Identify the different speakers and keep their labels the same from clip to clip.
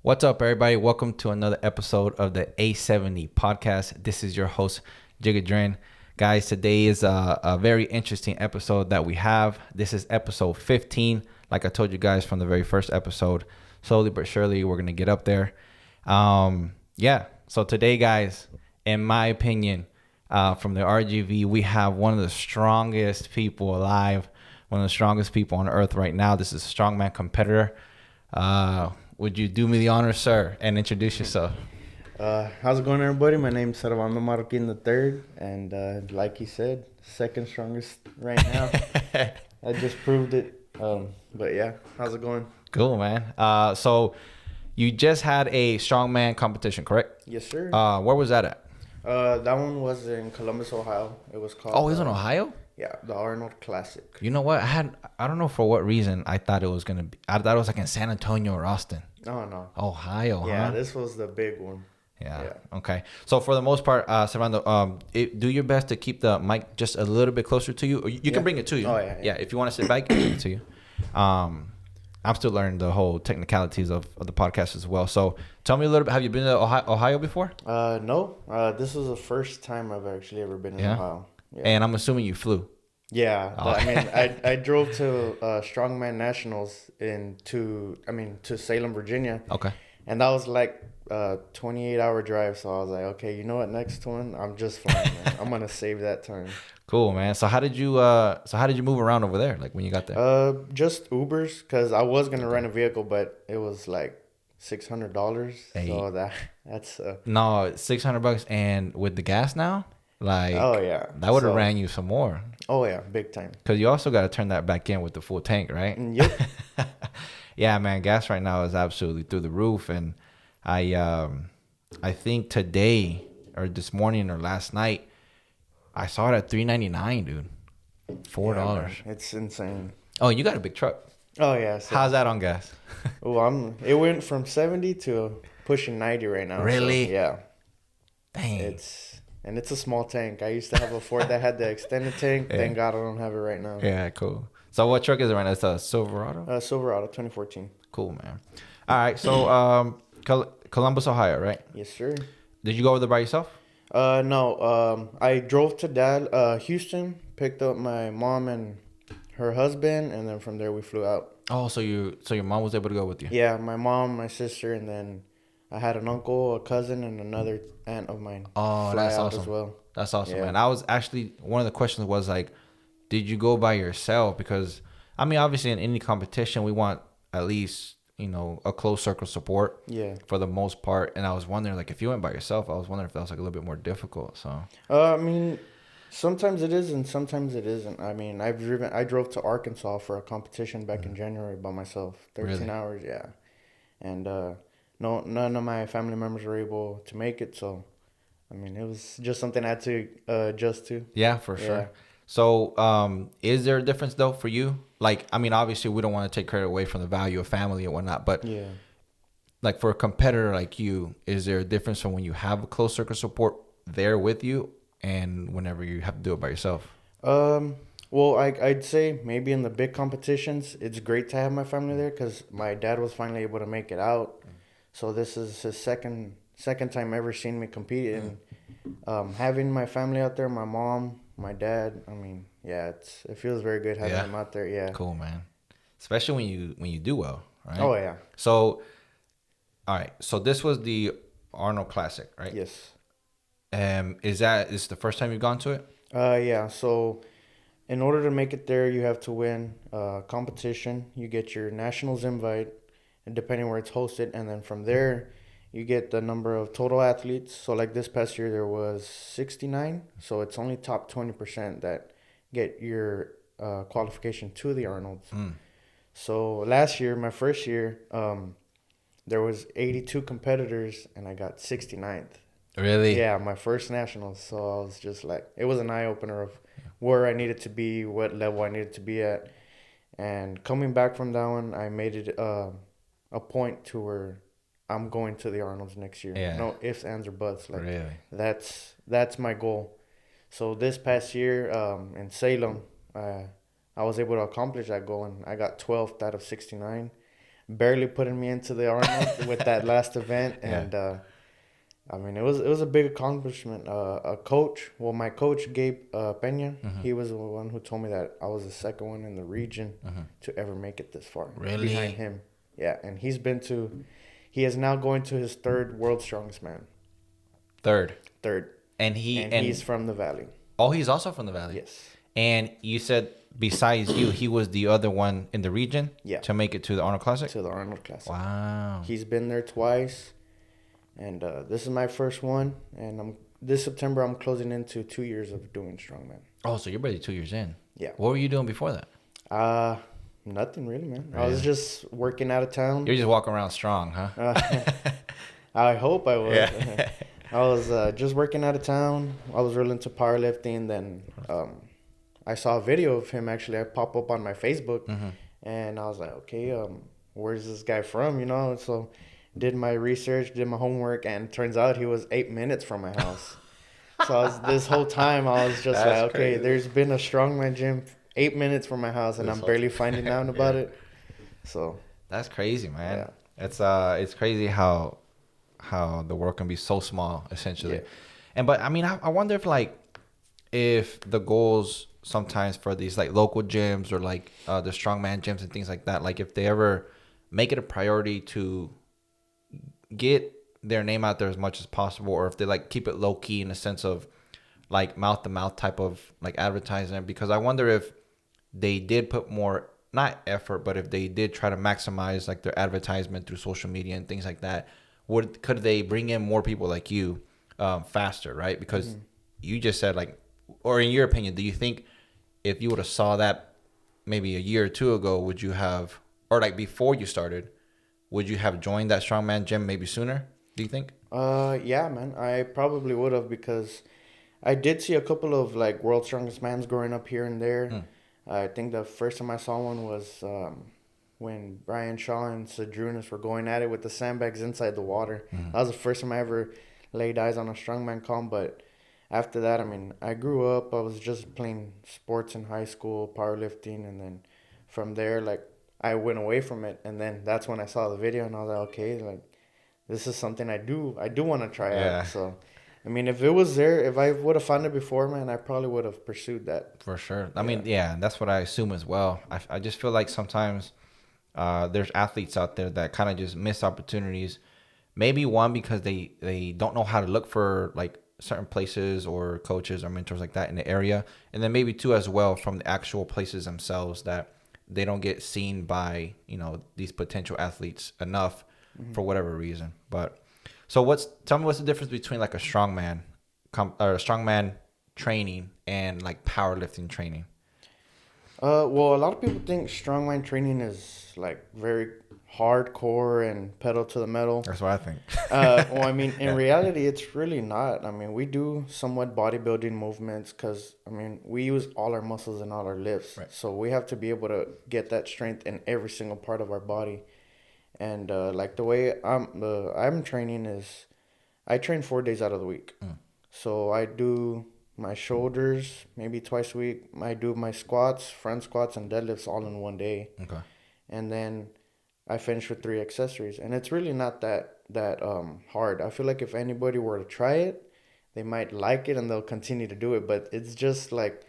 Speaker 1: What's up, everybody? Welcome to another episode of the A7E podcast. This is your host, Jiggadrin. Guys, today is a very interesting episode that we have. This is episode 15. Like I told you guys from the very first episode, slowly but surely, we're going to get up there. So today, guys, in my opinion, from the RGV, we have one of the strongest people alive, one of the strongest people on earth right now. This is a strongman competitor. Would you do me the honor, sir, and introduce yourself?
Speaker 2: How's it going, everybody? My name's Servando Maroquin III, and like he said, second strongest right now. I just proved it. But yeah, how's it going?
Speaker 1: Cool, man. So you just had a strongman competition, correct?
Speaker 2: Yes, sir.
Speaker 1: Where was that at?
Speaker 2: That one was in Columbus, Ohio. It was called.
Speaker 1: Oh, it was in Ohio?
Speaker 2: Yeah, the Arnold Classic.
Speaker 1: You know what? I don't know for what reason I thought it was gonna be. I thought it was like in San Antonio or Austin.
Speaker 2: Oh no.
Speaker 1: Ohio,
Speaker 2: Yeah,
Speaker 1: huh?
Speaker 2: this was the big one.
Speaker 1: Yeah. Okay. So for the most part, Servando, do your best to keep the mic just a little bit closer to you. Or you can bring it to you.
Speaker 2: Oh yeah.
Speaker 1: Yeah. If you want to sit back, bring it to you. I'm still learning the whole technicalities of the podcast as well. So tell me a little bit. Have you been to Ohio before?
Speaker 2: No. This was the first time I've actually ever been in Ohio. Yeah.
Speaker 1: And I'm assuming you flew.
Speaker 2: Yeah, I mean, I drove to Strongman Nationals to Salem, Virginia.
Speaker 1: Okay.
Speaker 2: And that was like a 28-hour drive. So I was like, okay, you know what? Next one, I'm just flying, man. I'm gonna save that time.
Speaker 1: Cool, man. So how did you move around over there? Like when you got there?
Speaker 2: Just Ubers, cause I was gonna rent a vehicle, but it was like $600.
Speaker 1: Hey.
Speaker 2: So that's
Speaker 1: No, $600, and with the gas now, like
Speaker 2: oh yeah,
Speaker 1: that would have ran you some more.
Speaker 2: Oh yeah, big time.
Speaker 1: Cause you also got to turn that back in with the full tank, right?
Speaker 2: Yep.
Speaker 1: Yeah, man. Gas right now is absolutely through the roof, and I think today or this morning or last night, I saw it at $3.99, dude. $4.
Speaker 2: Yeah, it's insane.
Speaker 1: Oh, you got a big truck.
Speaker 2: Oh yeah. So,
Speaker 1: how's that on gas?
Speaker 2: It went from 70 to pushing 90 right now.
Speaker 1: Really?
Speaker 2: So, yeah.
Speaker 1: Dang.
Speaker 2: It's a small tank. I used to have a Ford that had the extended tank. Thank God I don't have it right now.
Speaker 1: Yeah, cool. So what truck is it right now? It's a Silverado?
Speaker 2: Silverado 2014.
Speaker 1: Cool, man. All right, so Columbus, Ohio, right?
Speaker 2: Yes, sir.
Speaker 1: Did you go over there by yourself?
Speaker 2: No. I drove to Houston, picked up my mom and her husband, and then from there we flew out.
Speaker 1: Oh, so your mom was able to go with you?
Speaker 2: Yeah, my mom, my sister, and then I had an uncle, a cousin, and another aunt of mine.
Speaker 1: Oh,
Speaker 2: fly
Speaker 1: that's
Speaker 2: out
Speaker 1: awesome.
Speaker 2: as well.
Speaker 1: That's awesome,
Speaker 2: Yeah.
Speaker 1: man. I was actually, one of the questions was like, did you go by yourself? Because, I mean, obviously in any competition, we want at least, a close circle support.
Speaker 2: Yeah.
Speaker 1: For the most part. And I was wondering, like, if you went by yourself, I was wondering if that was like a little bit more difficult. So.
Speaker 2: I mean, sometimes it is and sometimes it isn't. I mean, I drove to Arkansas for a competition back in January by myself. 13
Speaker 1: Really?
Speaker 2: hours, yeah. And no, none of my family members were able to make it, so I mean, it was just something I had to adjust to.
Speaker 1: Yeah, for sure.
Speaker 2: Yeah.
Speaker 1: So, is there a difference though for you? Like, I mean, obviously we don't want to take credit away from the value of family and whatnot, but
Speaker 2: Yeah.
Speaker 1: like for a competitor like you, is there a difference from when you have a close circle support there with you and whenever you have to do it by yourself?
Speaker 2: Well, I'd say maybe in the big competitions, it's great to have my family there because my dad was finally able to make it out. So this is his second time ever seeing me compete, and having my family out there, my mom, my dad. I mean, yeah, it feels very good having them out there. Yeah.
Speaker 1: Cool, man. Especially when you do well, right?
Speaker 2: Oh yeah.
Speaker 1: So, all right. So this was the Arnold Classic, right?
Speaker 2: Yes.
Speaker 1: Is this the first time you've gone to it?
Speaker 2: Yeah. So, in order to make it there, you have to win competition. You get your nationals invite, and depending where it's hosted, and then from there, you get the number of total athletes. So, like this past year, there was 69. So it's only top 20% that get your qualification to the Arnolds. So last year, my first year, there was 82 competitors, and I got 69th.
Speaker 1: Really?
Speaker 2: Yeah, my first nationals. So I was just like, it was an eye opener of where I needed to be, what level I needed to be at. And coming back from that one, I made it a point to where I'm going to the Arnolds next year.
Speaker 1: Yeah.
Speaker 2: No ifs, ands, or buts. Like,
Speaker 1: really?
Speaker 2: That's my goal. So this past year in Salem, I was able to accomplish that goal, and I got 12th out of 69. barely putting me into the Arnold with that last event. And I mean, it was a big accomplishment. My coach, Gabe Pena, he was the one who told me that I was the second one in the region to ever make it this far.
Speaker 1: Really?
Speaker 2: Behind him. Yeah, and he is now going to his third World's Strongest Man.
Speaker 1: Third.
Speaker 2: And he's from the Valley.
Speaker 1: Oh, he's also from the Valley?
Speaker 2: Yes.
Speaker 1: And you said besides you, he was the other one in the region to make it to the Arnold Classic?
Speaker 2: To the Arnold Classic.
Speaker 1: Wow.
Speaker 2: He's been there twice. And this is my first one. And this September, I'm closing into 2 years of doing strongman.
Speaker 1: Oh, so you're already 2 years in.
Speaker 2: Yeah.
Speaker 1: What were you doing before that?
Speaker 2: Nothing really, man. Really? I was just working out of town.
Speaker 1: You're just walking around strong, huh?
Speaker 2: I hope I was.
Speaker 1: Yeah.
Speaker 2: I was just working out of town. I was real into powerlifting. Then I saw a video of him actually. I pop up on my Facebook, and I was like, okay, where's this guy from? You know, so did my research, did my homework, and turns out he was 8 minutes from my house. So this whole time I was just like, okay, crazy. There's been a strongman gym 8 minutes from my house, and I'm barely finding out about it. So
Speaker 1: that's crazy, man. Yeah. It's crazy how the world can be so small, essentially. Yeah. But I mean, I wonder if the goals sometimes for these like local gyms or like the strongman gyms and things like that, like if they ever make it a priority to get their name out there as much as possible, or if they like keep it low key in a sense of like mouth to mouth type of like advertising, because I wonder if they did put more, not effort, but if they did try to maximize like their advertisement through social media and things like that, could they bring in more people like you faster, right? Because you just said like, or in your opinion, do you think if you would have saw that maybe a year or two ago, would you have, or like before you started, would you have joined that strongman gym maybe sooner, do you think?
Speaker 2: Yeah, man. I probably would have, because I did see a couple of like World's Strongest Mans growing up here and there. I think the first time I saw one was when Brian Shaw and Cedrunas were going at it with the sandbags inside the water. That was the first time I ever laid eyes on a strongman comp. But after that, I mean, I grew up. I was just playing sports in high school, powerlifting, and then from there, like, I went away from it. And then that's when I saw the video, and I was like, okay, like, this is something I do want to try out. So, I mean, if it was there, if I would have found it before, man, I probably would have pursued that.
Speaker 1: For sure. I mean, yeah, that's what I assume as well. I just feel like sometimes there's athletes out there that kind of just miss opportunities. Maybe one, because they don't know how to look for like certain places or coaches or mentors like that in the area. And then maybe two as well, from the actual places themselves, that they don't get seen by, you know, these potential athletes enough for whatever reason. But so tell me what's the difference between like a strongman or a strongman training and like powerlifting training?
Speaker 2: Well, a lot of people think strongman training is like very hardcore and pedal to the metal.
Speaker 1: That's what I think.
Speaker 2: Well, I mean, in reality, it's really not. I mean, we do somewhat bodybuilding movements because, I mean, we use all our muscles and all our lifts. Right. So we have to be able to get that strength in every single part of our body. And like the way I'm training is, I train 4 days out of the week. So I do my shoulders maybe twice a week. I do my squats, front squats, and deadlifts all in 1 day. Okay. And then I finish with 3 accessories. And it's really not that hard. I feel like if anybody were to try it, they might like it and they'll continue to do it. But it's just like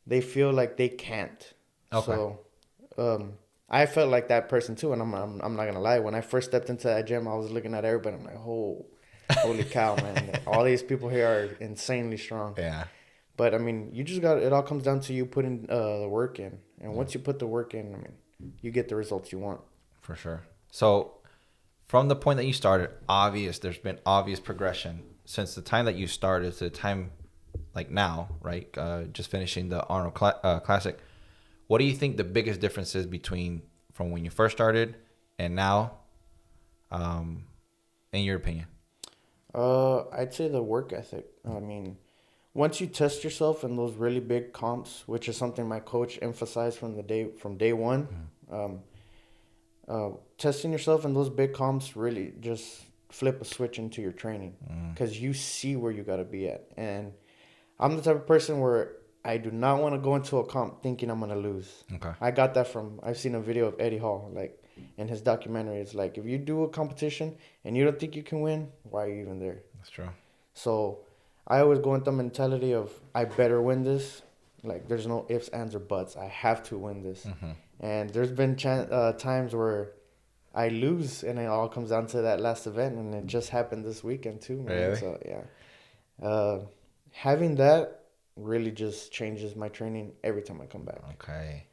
Speaker 2: they feel like they can't. Okay. So I felt like that person too, and I'm not gonna lie. When I first stepped into that gym, I was looking at everybody. I'm like, holy cow, man! All these people here are insanely strong. Yeah. But I mean, you just got it. All comes down to you putting the work in, and once you put the work in, I mean, you get the results you want. For sure.
Speaker 1: So, from the point that you started, there's been obvious progression since the time that you started to the time like now, right? Just finishing the Arnold Classic. What do you think the biggest difference is between from when you first started and now, in your opinion?
Speaker 2: I'd say the work ethic. I mean, once you test yourself in those really big comps, which is something my coach emphasized from day one, testing yourself in those big comps really just flip a switch into your training, because you see where you got to be at. And I'm the type of person where I do not want to go into a comp thinking I'm going to lose. Okay. I got that I've seen a video of Eddie Hall. Like, in his documentary. It's like, if you do a competition and you don't think you can win, why are you even there?
Speaker 1: That's true.
Speaker 2: So I always go with the mentality of, I better win this. Like, there's no ifs, ands, or buts. I have to win this.
Speaker 1: Mm-hmm.
Speaker 2: And there's been times where I lose, and it all comes down to that last event, and it just happened this weekend too, man.
Speaker 1: Really?
Speaker 2: So yeah, having that really just changes my training every time I come back.
Speaker 1: Okay.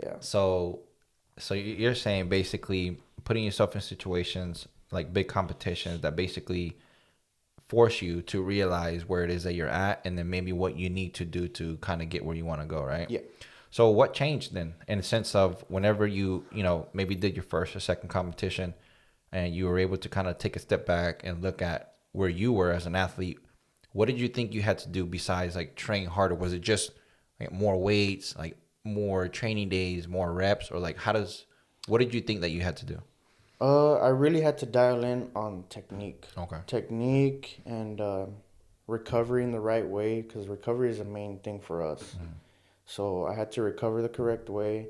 Speaker 2: Yeah.
Speaker 1: So you're saying basically putting yourself in situations like big competitions that basically force you to realize where it is that you're at, and then maybe what you need to do to kind of get where you want to go, right?
Speaker 2: Yeah.
Speaker 1: So what changed then in the sense of whenever you know, maybe did your first or second competition and you were able to kind of take a step back and look at where you were as an athlete, what did you think you had to do besides like train harder? Was it just like more weights, like more training days, more reps, or like what did you think that you had to do?
Speaker 2: I really had to dial in on technique.
Speaker 1: Okay.
Speaker 2: Technique and recovery in the right way, because recovery is the main thing for us. So I had to recover the correct way,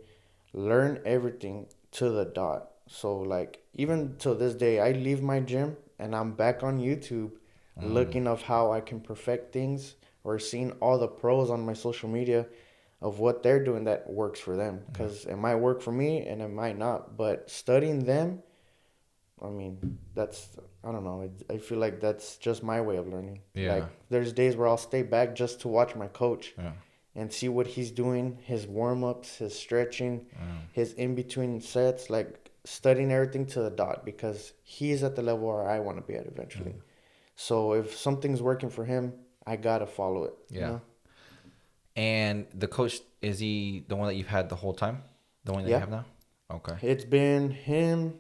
Speaker 2: learn everything to the dot. So like, even till this day, I leave my gym and I'm back on YouTube looking of how I can perfect things, or seeing all the pros on my social media of what they're doing that works for them, because it might work for me and it might not. But studying them, I mean, I don't know. I feel like that's just my way of learning.
Speaker 1: Yeah.
Speaker 2: Like, there's days where I'll stay back just to watch my coach
Speaker 1: Yeah.
Speaker 2: and see what he's doing, his warm ups, his stretching, his in between sets, like studying everything to the dot, because he's at the level where I want to be at eventually. So if something's working for him, I gotta follow it.
Speaker 1: Yeah.
Speaker 2: You know?
Speaker 1: And the coach, is he the one that you've had the whole time? The one that you
Speaker 2: Yeah.
Speaker 1: have now? Okay.
Speaker 2: It's been him,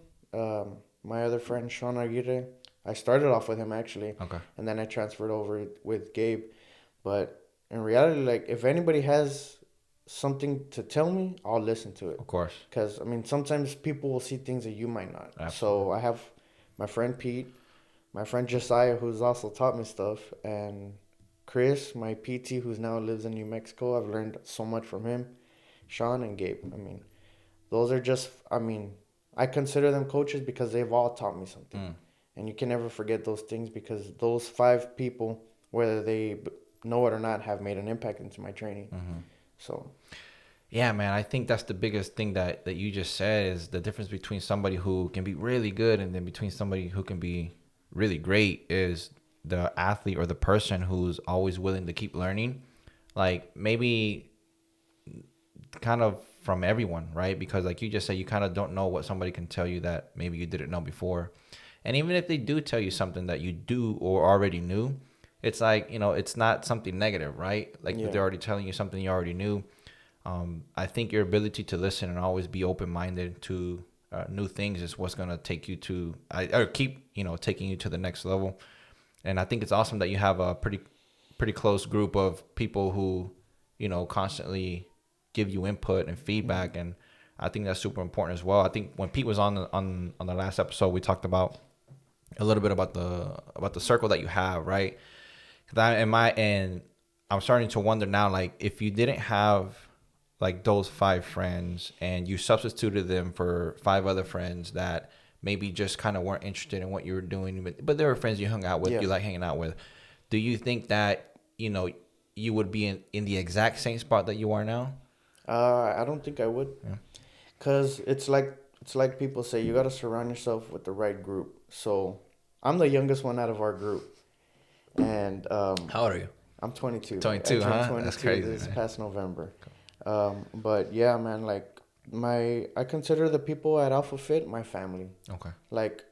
Speaker 2: my other friend Sean Aguirre. I started off with him actually,
Speaker 1: Okay.
Speaker 2: and then I transferred over with Gabe. But in reality, like, if anybody has something to tell me, I'll listen to it.
Speaker 1: Of course.
Speaker 2: Because, I mean, sometimes people will see things that you might not.
Speaker 1: Absolutely.
Speaker 2: So I have my friend Pete, my friend Josiah, who's also taught me stuff, and Chris, my PT, who's now lives in New Mexico. I've learned so much from him. Sean and Gabe. I mean, those are just, I mean, I consider them coaches because they've all taught me something. And you can never forget those things, because those 5 people, whether they know it or not, have made an impact into my training. So,
Speaker 1: Yeah, man, I think that's the biggest thing that you just said, is the difference between somebody who can be really good and then between somebody who can be really great is the athlete or the person who's always willing to keep learning. Like, maybe kind of from everyone, right? Because like you just said, you kind of don't know what somebody can tell you that maybe you didn't know before. And even if they do tell you something that you do or already knew, it's like, you know, it's not something negative, right? Like,
Speaker 2: yeah.
Speaker 1: they're already telling you something you already knew. I think your ability to listen and always be open-minded to new things is what's going to take you to, or keep, you know, taking you to the next level. And I think it's awesome that you have a pretty close group of people who, you know, constantly give you input and feedback. And I think that's super important as well. I think when Pete was on the last episode, we talked about a little bit about the circle that you have, right? And I'm starting to wonder now, like, if you didn't have like those 5 friends and you substituted them for 5 other friends that maybe just kind of weren't interested in what you were doing, but they were friends you hung out with,
Speaker 2: Yeah.
Speaker 1: you like hanging out with, do you think that, you know, you would be in the exact same spot that you are now?
Speaker 2: I don't think I would.
Speaker 1: Yeah.
Speaker 2: Because it's like people say, you got to surround yourself with the right group. So I'm the youngest one out of our group. And
Speaker 1: How old are you?
Speaker 2: I'm 22.
Speaker 1: 22,
Speaker 2: I turned
Speaker 1: huh?
Speaker 2: 22
Speaker 1: That's crazy,
Speaker 2: this
Speaker 1: man.
Speaker 2: past November. But yeah, man, like, I consider the people at Alpha Fit my family.
Speaker 1: Okay.
Speaker 2: Like,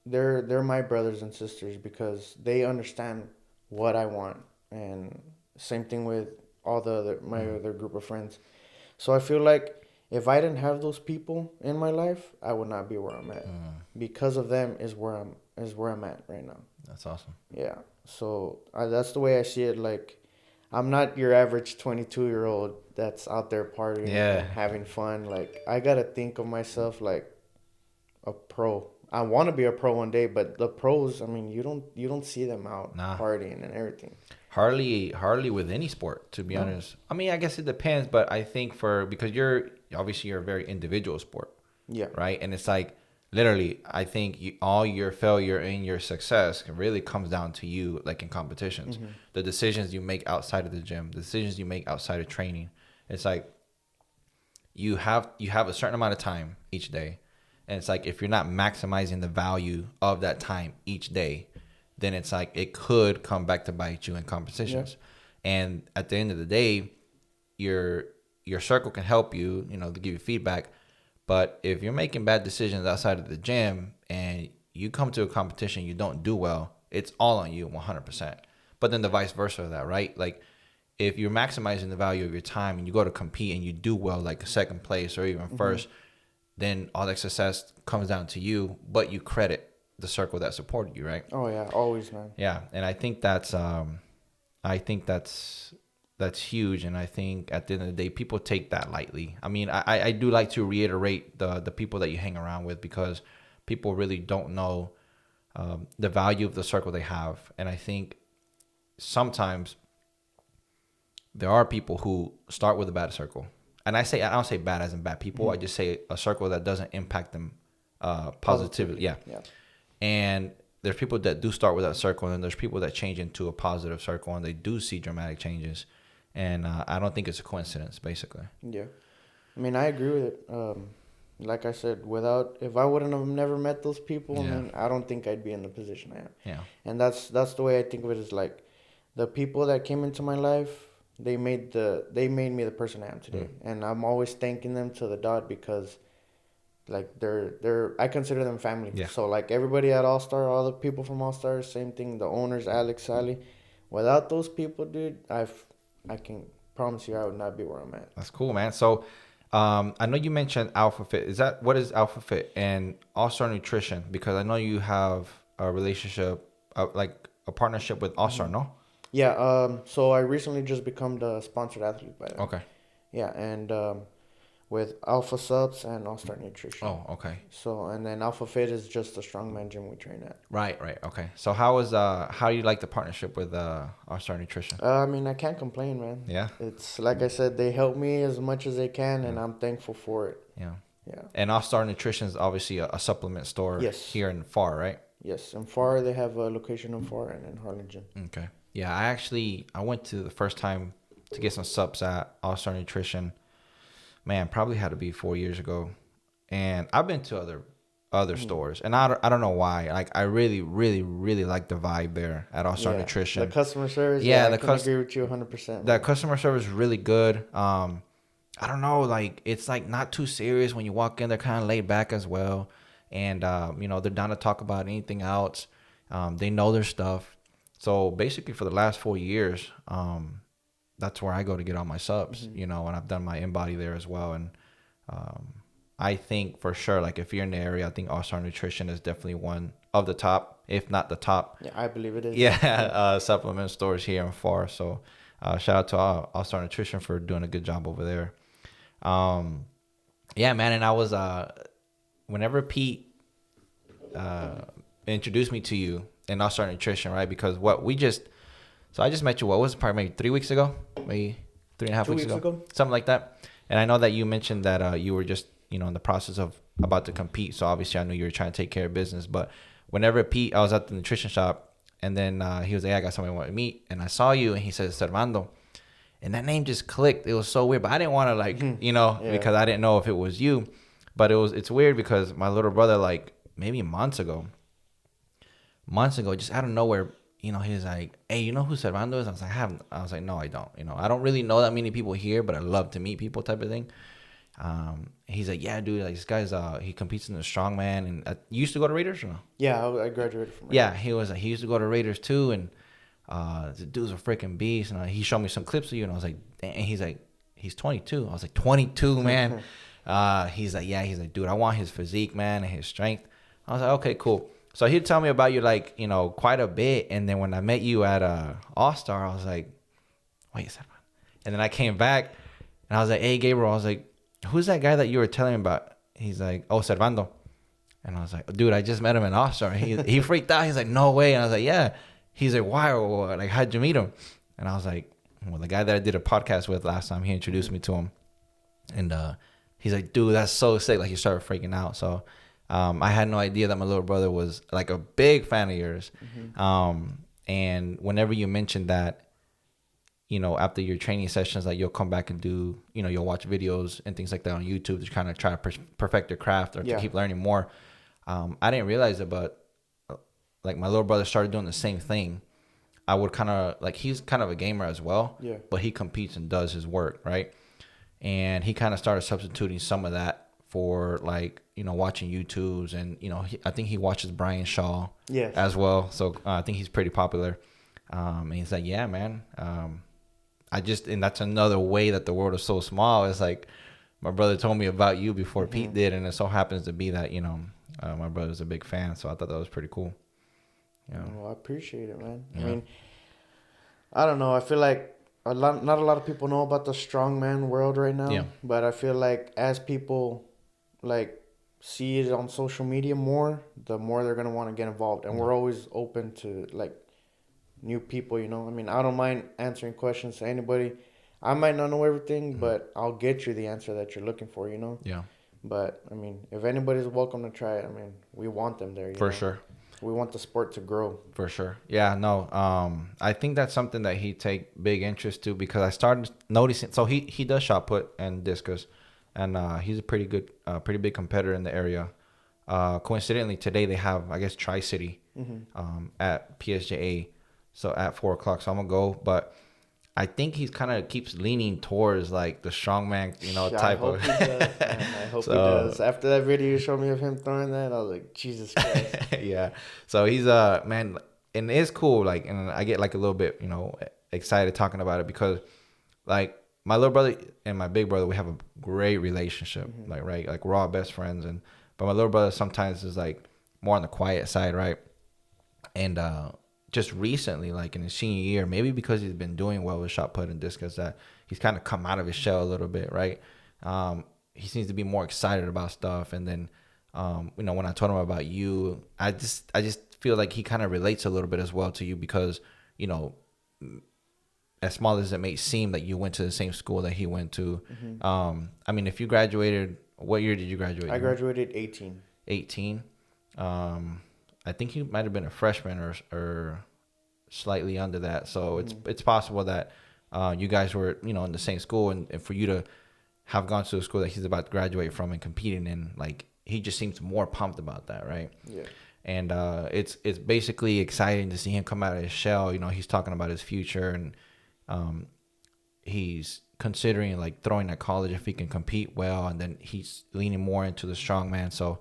Speaker 2: they're my brothers and sisters, because they understand what I want, and same thing with all my other group of friends. So I feel like if I didn't have those people in my life, I would not be where I'm at. Because of them is where I'm at right now.
Speaker 1: That's awesome.
Speaker 2: Yeah. So that's the way I see it. Like, I'm not your average 22-year-old that's out there partying and having fun. Like, I gotta think of myself like a pro. I want to be a pro one day, but the pros, I mean, you don't see them out partying and everything.
Speaker 1: Hardly with any sport, to be honest. I mean, I guess it depends, but I think because you're a very individual sport.
Speaker 2: Yeah.
Speaker 1: Right. And it's like, literally, I think all your failure and your success really comes down to you, like in competitions.
Speaker 2: Mm-hmm.
Speaker 1: The decisions you make outside of the gym, the decisions you make outside of training. It's like you have a certain amount of time each day. And it's like if you're not maximizing the value of that time each day, then it's like it could come back to bite you in competitions. Yeah. And at the end of the day, your circle can help you, to give you feedback. But if you're making bad decisions outside of the gym and you come to a competition, you don't do well, it's all on you 100%. But then the vice versa of that, right? Like if you're maximizing the value of your time and you go to compete and you do well, like second place or even first, then all that success comes down to you, but you credit the circle that supported you, right?
Speaker 2: Oh yeah, always, man.
Speaker 1: Yeah, and I think that's that's huge, and I think at the end of the day, people take that lightly. I mean, I do like to reiterate the people that you hang around with, because people really don't know the value of the circle they have, and I think sometimes there are people who start with a bad circle, and I don't say bad as in bad people. I just say a circle that doesn't impact them positively. Yeah. And there's people that do start with that circle, and there's people that change into a positive circle, and they do see dramatic changes. And I don't think it's a coincidence, basically.
Speaker 2: Yeah. I mean, I agree with it. Like I said, if I wouldn't have never met those people, I mean, I don't think I'd be in the position I am.
Speaker 1: Yeah.
Speaker 2: And that's the way I think of it, is like the people that came into my life, they made me the person I am today. And I'm always thanking them to the dot, because like I consider them family.
Speaker 1: Yeah.
Speaker 2: So like everybody at All Star, all the people from All Star, same thing, the owners, Alex, Sally. Without those people, dude, I can promise you I would not be where I'm at.
Speaker 1: That's cool, man. So I know you mentioned Alpha Fit. What is Alpha Fit and All Star Nutrition? Because I know you have a relationship, like a partnership with All Star, no?
Speaker 2: Yeah. So I recently just become the sponsored athlete by them.
Speaker 1: Okay.
Speaker 2: Yeah, and with Alpha Subs and All Star Nutrition.
Speaker 1: Oh, okay.
Speaker 2: So, and then Alpha Fit is just a strongman gym we train at.
Speaker 1: Right. Okay. So how do you like the partnership with All Star Nutrition?
Speaker 2: I mean, I can't complain, man.
Speaker 1: Yeah.
Speaker 2: It's like I said, they help me as much as they can, and I'm thankful for it.
Speaker 1: Yeah.
Speaker 2: Yeah.
Speaker 1: And All Star Nutrition is obviously a supplement store.
Speaker 2: Yes.
Speaker 1: Here in FAR, right?
Speaker 2: Yes, in FAR they have a location in FAR and in Harlingen.
Speaker 1: Okay. Yeah, I went to the first time to get some subs at All Star Nutrition. Man, probably had to be 4 years ago, and I've been to other stores, and I don't know why. Like I really, really, really like the vibe there at All Star Nutrition.
Speaker 2: The customer service.
Speaker 1: Yeah,
Speaker 2: I can agree with you 100%.
Speaker 1: That customer service is really good. I don't know, like it's like not too serious when you walk in. They're kind of laid back as well, and they're down to talk about anything else. They know their stuff. So basically, for the last 4 years, that's where I go to get all my subs, and I've done my InBody there as well. And I think for sure, like if you're in the area, I think All Star Nutrition is definitely one of the top, if not the top.
Speaker 2: Yeah, I believe it is.
Speaker 1: Yeah, supplement stores here in FAR. So shout out to All Star Nutrition for doing a good job over there. Yeah, man. And I was, whenever Pete introduced me to you in All Star Nutrition, right? Because I just met you, what was it, probably maybe 3 weeks ago? Maybe 3.5 weeks ago? Something like that. And I know that you mentioned that you were just, in the process of about to compete. So obviously I knew you were trying to take care of business. But whenever I was at the nutrition shop, and then he was like, hey, I got somebody I want to meet. And I saw you, and he said, Servando. And that name just clicked. It was so weird. But I didn't want to because I didn't know if it was you. But it's weird because my little brother, like maybe months ago, just out of nowhere, he was like, hey, you know who Servando is? I was like, no, I don't. I don't really know that many people here, but I love to meet people type of thing. He's like, yeah, dude, like this guy's, he competes in the strongman. And you used to go to Raiders or no?
Speaker 2: Yeah, I graduated from Raiders.
Speaker 1: Yeah, he used to go to Raiders too. And the dude's a freaking beast. And he showed me some clips of you. And I was like, and he's like, he's 22. I was like, 22, man. He's like, dude, I want his physique, man, and his strength. I was like, okay, cool. So he'd tell me about you, like, quite a bit. And then when I met you at All-Star, I was like, wait a second. And then I came back, and I was like, hey, Gabriel. I was like, who's that guy that you were telling me about? He's like, oh, Servando. And I was like, dude, I just met him in All-Star. He freaked out. He's like, no way. And I was like, yeah. He's like, why? Or like, how'd you meet him? And I was like, well, the guy that I did a podcast with last time, he introduced me to him. And he's like, dude, that's so sick. Like, he started freaking out. So I had no idea that my little brother was like a big fan of yours. And whenever you mentioned that, you know, after your training sessions, like, you'll come back and do, you know, you'll watch videos and things like that on YouTube to kind of try to perfect your craft or to keep learning more. I didn't realize it, but like, my little brother started doing the same thing. I would kind of like, he's kind of a gamer as well, but he competes and does his work, right? And he kind of started substituting some of that for, like, you know, watching YouTubes, and, you know, I think he watches Brian Shaw as well. So I think he's pretty popular. And he's like, yeah, man. And that's another way that the world is so small. It's like, my brother told me about you before Pete did, and it so happens to be that, you know, my brother's a big fan. So I thought that was pretty cool.
Speaker 2: Yeah. Well, I appreciate it, man. I mean, I don't know. I feel like not a lot of people know about the strongman world right now.
Speaker 1: Yeah.
Speaker 2: But I feel like as people like see it on social media more, the more they're gonna want to get involved. And we're always open to like new people. You know, I mean, I don't mind answering questions to anybody. I might not know everything, but I'll get you the answer that you're looking for. You know.
Speaker 1: Yeah.
Speaker 2: But I mean, if anybody's welcome to try it, I mean, we want them there.
Speaker 1: For sure.
Speaker 2: We want the sport to grow.
Speaker 1: For sure. Yeah, no. I think that's something that he take big interest to, because I started noticing. So he does shot put and discus, and he's a pretty big competitor in the area. Coincidentally, today they have, I guess, Tri-City at PSJA, so at 4:00. So I'm gonna go, but I think he's kind of keeps leaning towards like the strongman, you know, type of.
Speaker 2: He does, man. I hope he does. After that video you showed me of him throwing that, I was like, Jesus Christ.
Speaker 1: Yeah. So he's man, and it's cool. Like, and I get like a little bit, you know, excited talking about it, because like my little brother and my big brother, we have a great relationship. Like, right, like we're all best friends, but my little brother sometimes is like more on the quiet side, right? And just recently, like in his senior year, maybe because he's been doing well with shot put and discus, that he's kind of come out of his shell a little bit, right? He seems to be more excited about stuff. And then, you know, when I told him about you, I just feel like he kind of relates a little bit as well to you, because, you know, as small as it may seem, that you went to the same school that he went to. I mean, if you graduated, what year did you graduate?
Speaker 2: I graduated 18.
Speaker 1: 18. I think you might have been a freshman or slightly under that. So it's possible that you guys were, you know, in the same school, and for you to have gone to a school that he's about to graduate from and competing in, like, he just seems more pumped about that, right?
Speaker 2: Yeah.
Speaker 1: And it's basically exciting to see him come out of his shell. You know, he's talking about his future, and he's considering like throwing at college if he can compete well, and then he's leaning more into the strongman. So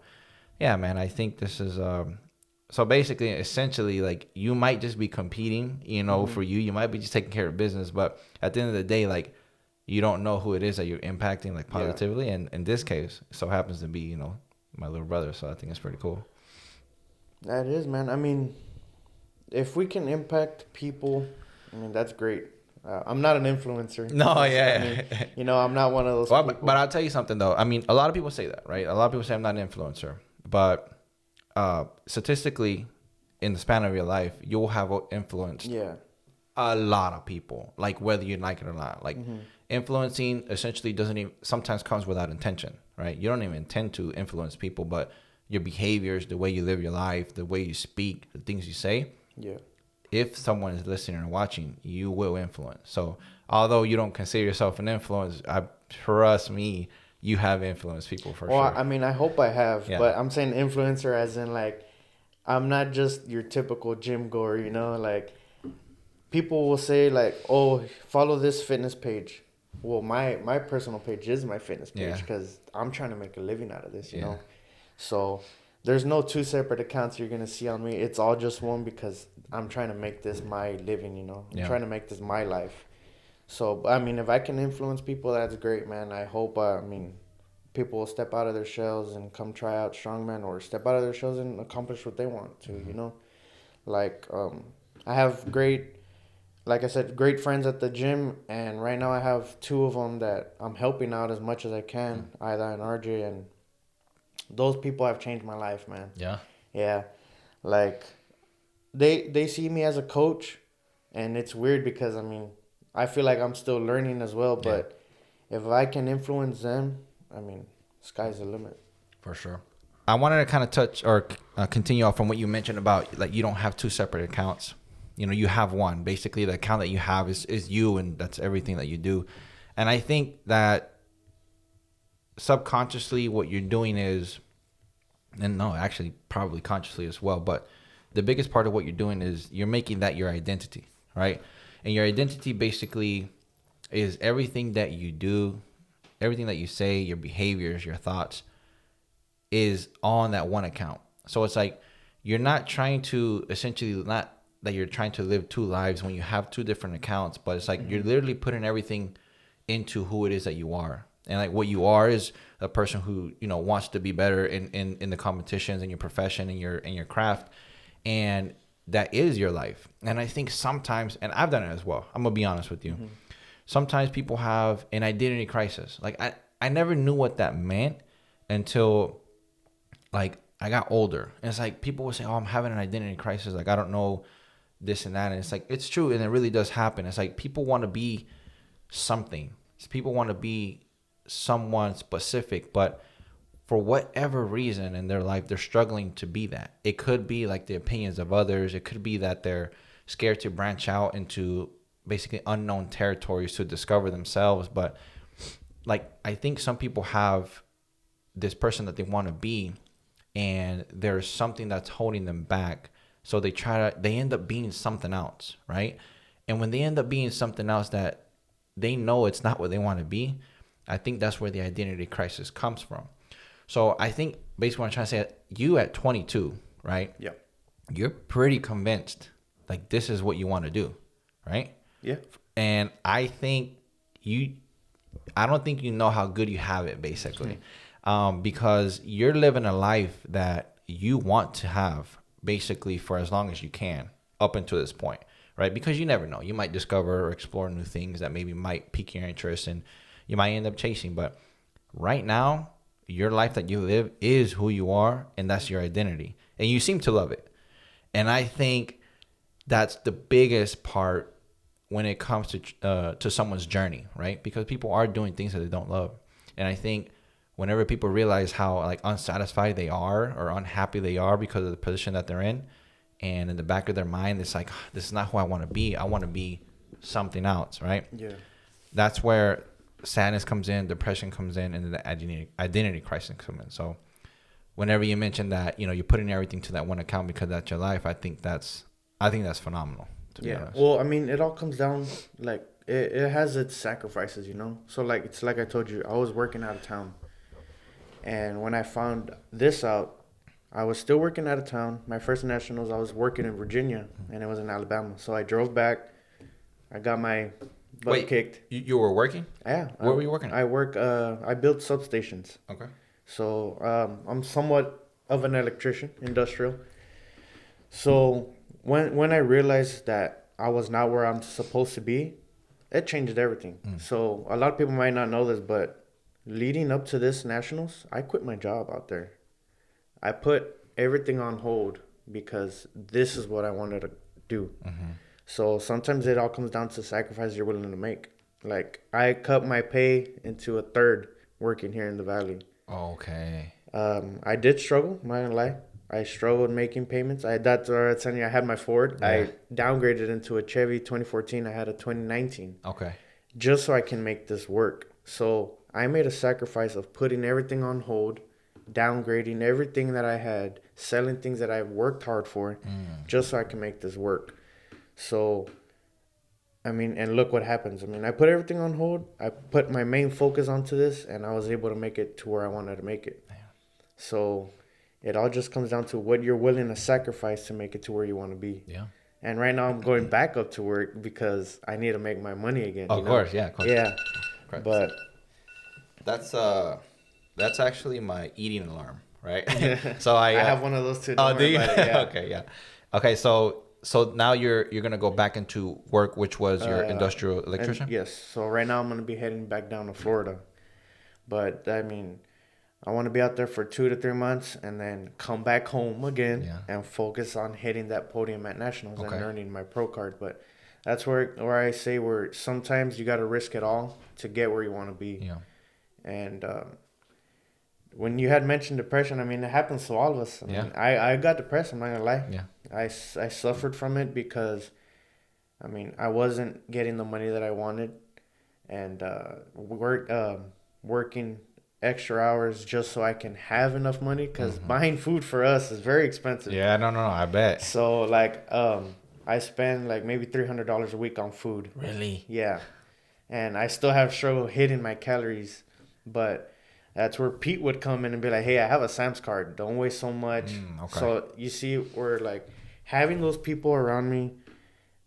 Speaker 1: yeah, man, I think this is so basically, essentially, like, you might just be competing, you know, for you might be just taking care of business, but at the end of the day, like, you don't know who it is that you're impacting, like, positively. And in this case, it so happens to be, you know, my little brother. So I think it's pretty cool.
Speaker 2: That is, man. I mean, if we can impact people, I mean, that's great. I'm not an influencer.
Speaker 1: No, yeah.
Speaker 2: I mean, you know, I'm not one of those people.
Speaker 1: But I'll tell you something, though. I mean, a lot of people say that, right? A lot of people say I'm not an influencer. But statistically, in the span of your life, you'll have influenced a lot of people, like, whether you like it or not. Like, influencing essentially doesn't even sometimes comes without intention, right? You don't even intend to influence people, but your behaviors, the way you live your life, the way you speak, the things you say, if someone is listening and watching, you will influence. So although you don't consider yourself an influencer, trust me, you have influenced people for sure.
Speaker 2: Well, I mean, I hope I have, but I'm saying influencer as in, like, I'm not just your typical gym goer, you know? Like, people will say, like, oh, follow this fitness page. Well, my personal page is my fitness page, because I'm trying to make a living out of this, you know? So there's no two separate accounts you're going to see on me. It's all just one, because I'm trying to make this my living, you know? I'm trying to make this my life. So, I mean, if I can influence people, that's great, man. I hope, I mean, people will step out of their shells and come try out strongman, or step out of their shells and accomplish what they want to, you know? Like, I have like I said, great friends at the gym, and right now I have two of them that I'm helping out as much as I can, Ida and RJ, and those people have changed my life, man.
Speaker 1: Yeah.
Speaker 2: Yeah. Like, they see me as a coach, and it's weird because, I mean, I feel like I'm still learning as well, but if I can influence them, I mean, sky's the limit.
Speaker 1: For sure. I wanted to kind of touch or continue off from what you mentioned about like you don't have two separate accounts. You know, you have one. Basically, the account that you have is you, and that's everything that you do. And I think that subconsciously what you're doing is, and no, actually probably consciously as well, but the biggest part of what you're doing is you're making that your identity, right? And your identity basically is everything that you do, everything that you say, your behaviors, your thoughts is on that one account. So it's like you're not trying to essentially, not that you're trying to live two lives when you have two different accounts, but it's like you're literally putting everything into who it is that you are. And like what you are is a person who, you know, wants to be better in the competitions in your profession and your craft. And that is your life. And I think sometimes, and I've done it as well, I'm gonna be honest with you. Sometimes people have an identity crisis. Like I never knew what that meant until like I got older. And it's like people will say, oh, I'm having an identity crisis. Like I don't know this and that. And it's like, it's true. And it really does happen. It's like people want to be something. People want to be someone specific, but for whatever reason in their life, they're struggling to be that. It could be like the opinions of others. It could be that they're scared to branch out into basically unknown territories to discover themselves. But like, I think some people have this person that they want to be, and there's something that's holding them back. So they end up being something else, right? And when they end up being something else that they know it's not what they want to be, I think that's where the identity crisis comes from. So I think basically what I'm trying to say, you at 22, right?
Speaker 2: Yeah.
Speaker 1: You're pretty convinced like this is what you want to do, right?
Speaker 2: Yeah.
Speaker 1: And I think I don't think you know how good you have it, basically. Because you're living a life that you want to have basically for as long as you can up until this point, right? Because you never know. You might discover or explore new things that maybe might pique your interest and you might end up chasing. But right now, your life that you live is who you are, and that's your identity. And you seem to love it. And I think that's the biggest part when it comes to someone's journey, right? Because people are doing things that they don't love. And I think whenever people realize how like unsatisfied they are or unhappy they are because of the position that they're in, and in the back of their mind, it's like, this is not who I want to be. I want to be something else, right?
Speaker 2: Yeah.
Speaker 1: That's where sadness comes in, depression comes in, and the identity crisis comes in. So whenever you mention that, you know, you're putting everything to that one account because that's your life, I think that's phenomenal, to be honest.
Speaker 2: Well, I mean, it all comes down, like, it has its sacrifices, you know? So, like, it's like I told you, I was working out of town. And when I found this out, I was still working out of town. My first nationals, I was working in Virginia, and it was in Alabama. So I drove back. I got my butt kicked.
Speaker 1: You were working?
Speaker 2: Yeah.
Speaker 1: Where were you working?
Speaker 2: I built substations.
Speaker 1: Okay.
Speaker 2: So I'm somewhat of an electrician, industrial. So when I realized that I was not where I'm supposed to be, it changed everything. So a lot of people might not know this, but leading up to this nationals, I quit my job out there. I put everything on hold because this is what I wanted to do. So sometimes it all comes down to sacrifices you're willing to make. Like, I cut my pay into a third working here in the Valley.
Speaker 1: Okay.
Speaker 2: I did struggle, I'm not gonna lie. I struggled making payments. I had my Ford.
Speaker 1: Yeah.
Speaker 2: I downgraded into a Chevy 2014. I had a 2019.
Speaker 1: Okay.
Speaker 2: Just so I can make this work. So I made a sacrifice of putting everything on hold, downgrading everything that I had, selling things that I've worked hard for, just so I can make this work. So, I mean, and look what happens. I mean, I put everything on hold. I put my main focus onto this, and I was able to make it to where I wanted to make it. So it all just comes down to what you're willing to sacrifice to make it to where you want to be.
Speaker 1: Yeah.
Speaker 2: And right now I'm going back up to work because I need to make my money again.
Speaker 1: Of course, yeah. Of course.
Speaker 2: Yeah.
Speaker 1: Correct.
Speaker 2: But
Speaker 1: that's actually my eating alarm, right? So I
Speaker 2: have one of those too.
Speaker 1: Oh, do you?
Speaker 2: Yeah.
Speaker 1: Okay, yeah. Okay, so now you're gonna go back into work, which was your industrial electrician.
Speaker 2: Yes. So right now I'm gonna be heading back down to Florida, but I mean, I want to be out there for 2 to 3 months and then come back home again and focus on hitting that podium at nationals and earning my pro card. But that's where I say where sometimes you got to risk it all to get where you want to be.
Speaker 1: Yeah.
Speaker 2: And when you had mentioned depression, I mean, it happens to all of us. I mean, I got depressed. I'm not gonna lie.
Speaker 1: Yeah.
Speaker 2: I suffered from it because, I mean, I wasn't getting the money that I wanted, and working extra hours just so I can have enough money. Because buying food for us is very expensive.
Speaker 1: Yeah, no, I bet.
Speaker 2: So like, I spend like maybe $300 a week on food.
Speaker 1: Really?
Speaker 2: Yeah, and I still have struggle hitting my calories, but that's where Pete would come in and be like, "Hey, I have a Sam's card. Don't waste so much."
Speaker 1: Okay.
Speaker 2: So you see, we're like having those people around me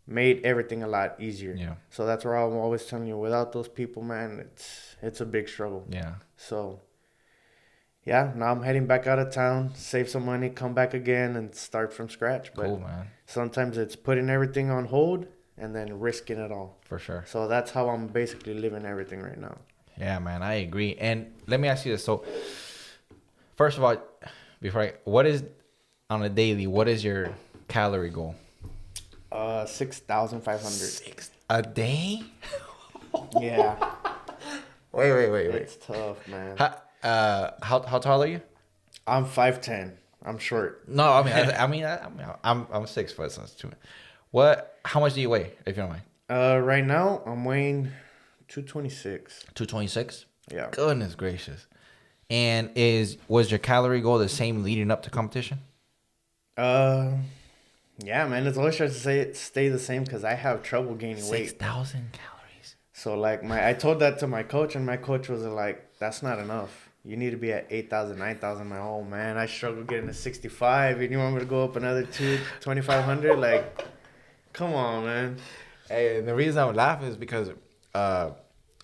Speaker 2: made everything a lot easier.
Speaker 1: Yeah.
Speaker 2: So that's where I'm always telling you, without those people, man, it's a big struggle.
Speaker 1: Yeah.
Speaker 2: So yeah, now I'm heading back out of town, save some money, come back again, and start from scratch. But
Speaker 1: Cool, man.
Speaker 2: sometimes it's putting everything on hold and then risking it all.
Speaker 1: For sure.
Speaker 2: So that's how I'm basically living everything right now.
Speaker 1: Yeah, man, I agree. And let me ask you this. So, first of all, what is on a daily? What is your calorie goal?
Speaker 2: 6,500.
Speaker 1: Six a day?
Speaker 2: Yeah.
Speaker 1: Wait.
Speaker 2: It's tough, man.
Speaker 1: How tall are you?
Speaker 2: I'm 5'10". I'm short.
Speaker 1: No, I'm 6 foot. So that's too. What? How much do you weigh, if you don't mind?
Speaker 2: Right now I'm weighing 226.
Speaker 1: 226.
Speaker 2: Yeah.
Speaker 1: Goodness gracious. And was your calorie goal the same leading up to competition?
Speaker 2: Yeah, man. It's always trying to stay the same because I have trouble gaining weight.
Speaker 1: 6,000 calories.
Speaker 2: So like I told that to my coach, and my coach was like, "That's not enough. You need to be at 8,000, 9,000." My oh man, I struggle getting to 65, and you want me to go up another 2,500? Like, come on, man.
Speaker 1: Hey, and the reason I'm laughing is because, I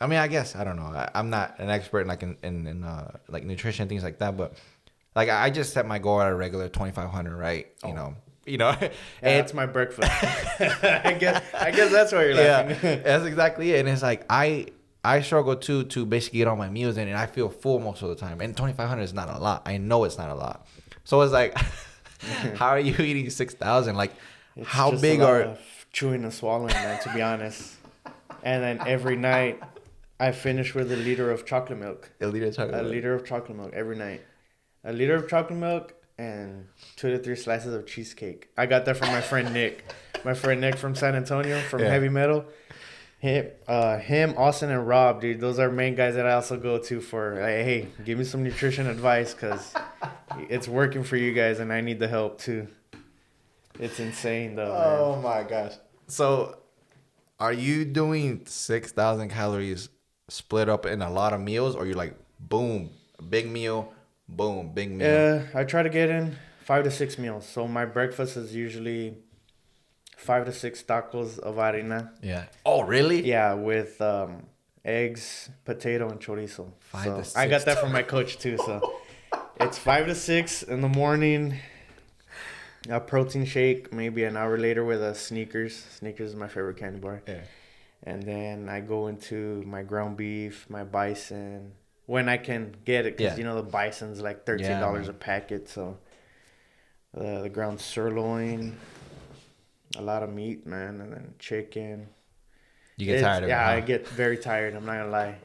Speaker 1: guess I don't know. I'm not an expert in like nutrition, things like that, but like I just set my goal at a regular 2,500, right? You know,
Speaker 2: Yeah, it's my breakfast. I guess that's why you're laughing.
Speaker 1: Yeah, that's exactly it. And it's like I struggle to basically get all my meals in, and I feel full most of the time. And 2,500 is not a lot. I know it's not a lot. So it's like, how are you eating 6,000? Like,
Speaker 2: It's
Speaker 1: how
Speaker 2: just
Speaker 1: big
Speaker 2: a lot
Speaker 1: are?
Speaker 2: of chewing and swallowing, man, to be honest. And then every night, I finish with a liter of chocolate milk.
Speaker 1: A liter of chocolate
Speaker 2: A
Speaker 1: milk?
Speaker 2: liter of chocolate milk every night. A liter of chocolate milk and 2 to 3 slices of cheesecake. I got that from my friend Nick. My friend Nick from San Antonio, from Heavy Metal. Him, Austin, and Rob, dude. Those are main guys that I also go to for, like, hey, give me some nutrition advice because it's working for you guys and I need the help too. It's insane though, man.
Speaker 1: Oh my gosh! So, are you doing 6,000 calories split up in a lot of meals, or you're like, boom, big meal, boom, big meal?
Speaker 2: Yeah, I try to get in 5 to 6 meals. So my breakfast is usually 5 to 6 tacos of harina.
Speaker 1: Yeah. Oh, really?
Speaker 2: Yeah, with eggs, potato, and chorizo.
Speaker 1: 5
Speaker 2: so
Speaker 1: to 6
Speaker 2: I got that from my coach too. So it's 5 to 6 in the morning. A protein shake, maybe an hour later with a Snickers. Snickers is my favorite candy bar.
Speaker 1: Yeah.
Speaker 2: And then I go into my ground beef, my bison, when I can get it, because the bison's like $13 a packet. So the ground sirloin, a lot of meat, man, and then chicken.
Speaker 1: You get tired of it?
Speaker 2: Yeah,
Speaker 1: Huh?
Speaker 2: I get very tired. I'm not gonna lie.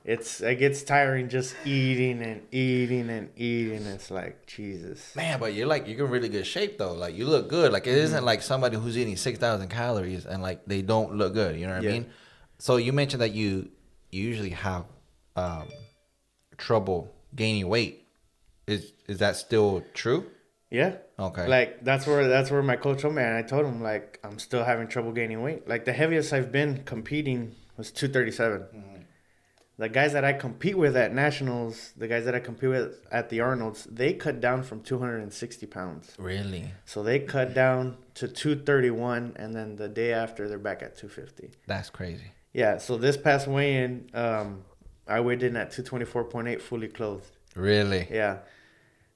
Speaker 2: It gets tiring just eating and eating and eating. It's like, Jesus.
Speaker 1: Man, but you're in really good shape though. Like, you look good. Like, it isn't like somebody who's eating 6,000 calories and like they don't look good. You know what I mean? So you mentioned that you usually have trouble gaining weight. Is that still true?
Speaker 2: Yeah.
Speaker 1: Okay.
Speaker 2: Like that's where my coach told me, and I told him like I'm still having trouble gaining weight. Like the heaviest I've been competing was 237. Mm-hmm. The guys that I compete with at nationals, the guys that I compete with at the Arnolds, they cut down from 260 pounds.
Speaker 1: Really?
Speaker 2: So they cut down to 231, and then the day after they're back at 250.
Speaker 1: That's crazy.
Speaker 2: Yeah. So this past weigh-in, I weighed in at 224.8, fully clothed.
Speaker 1: Really?
Speaker 2: Yeah.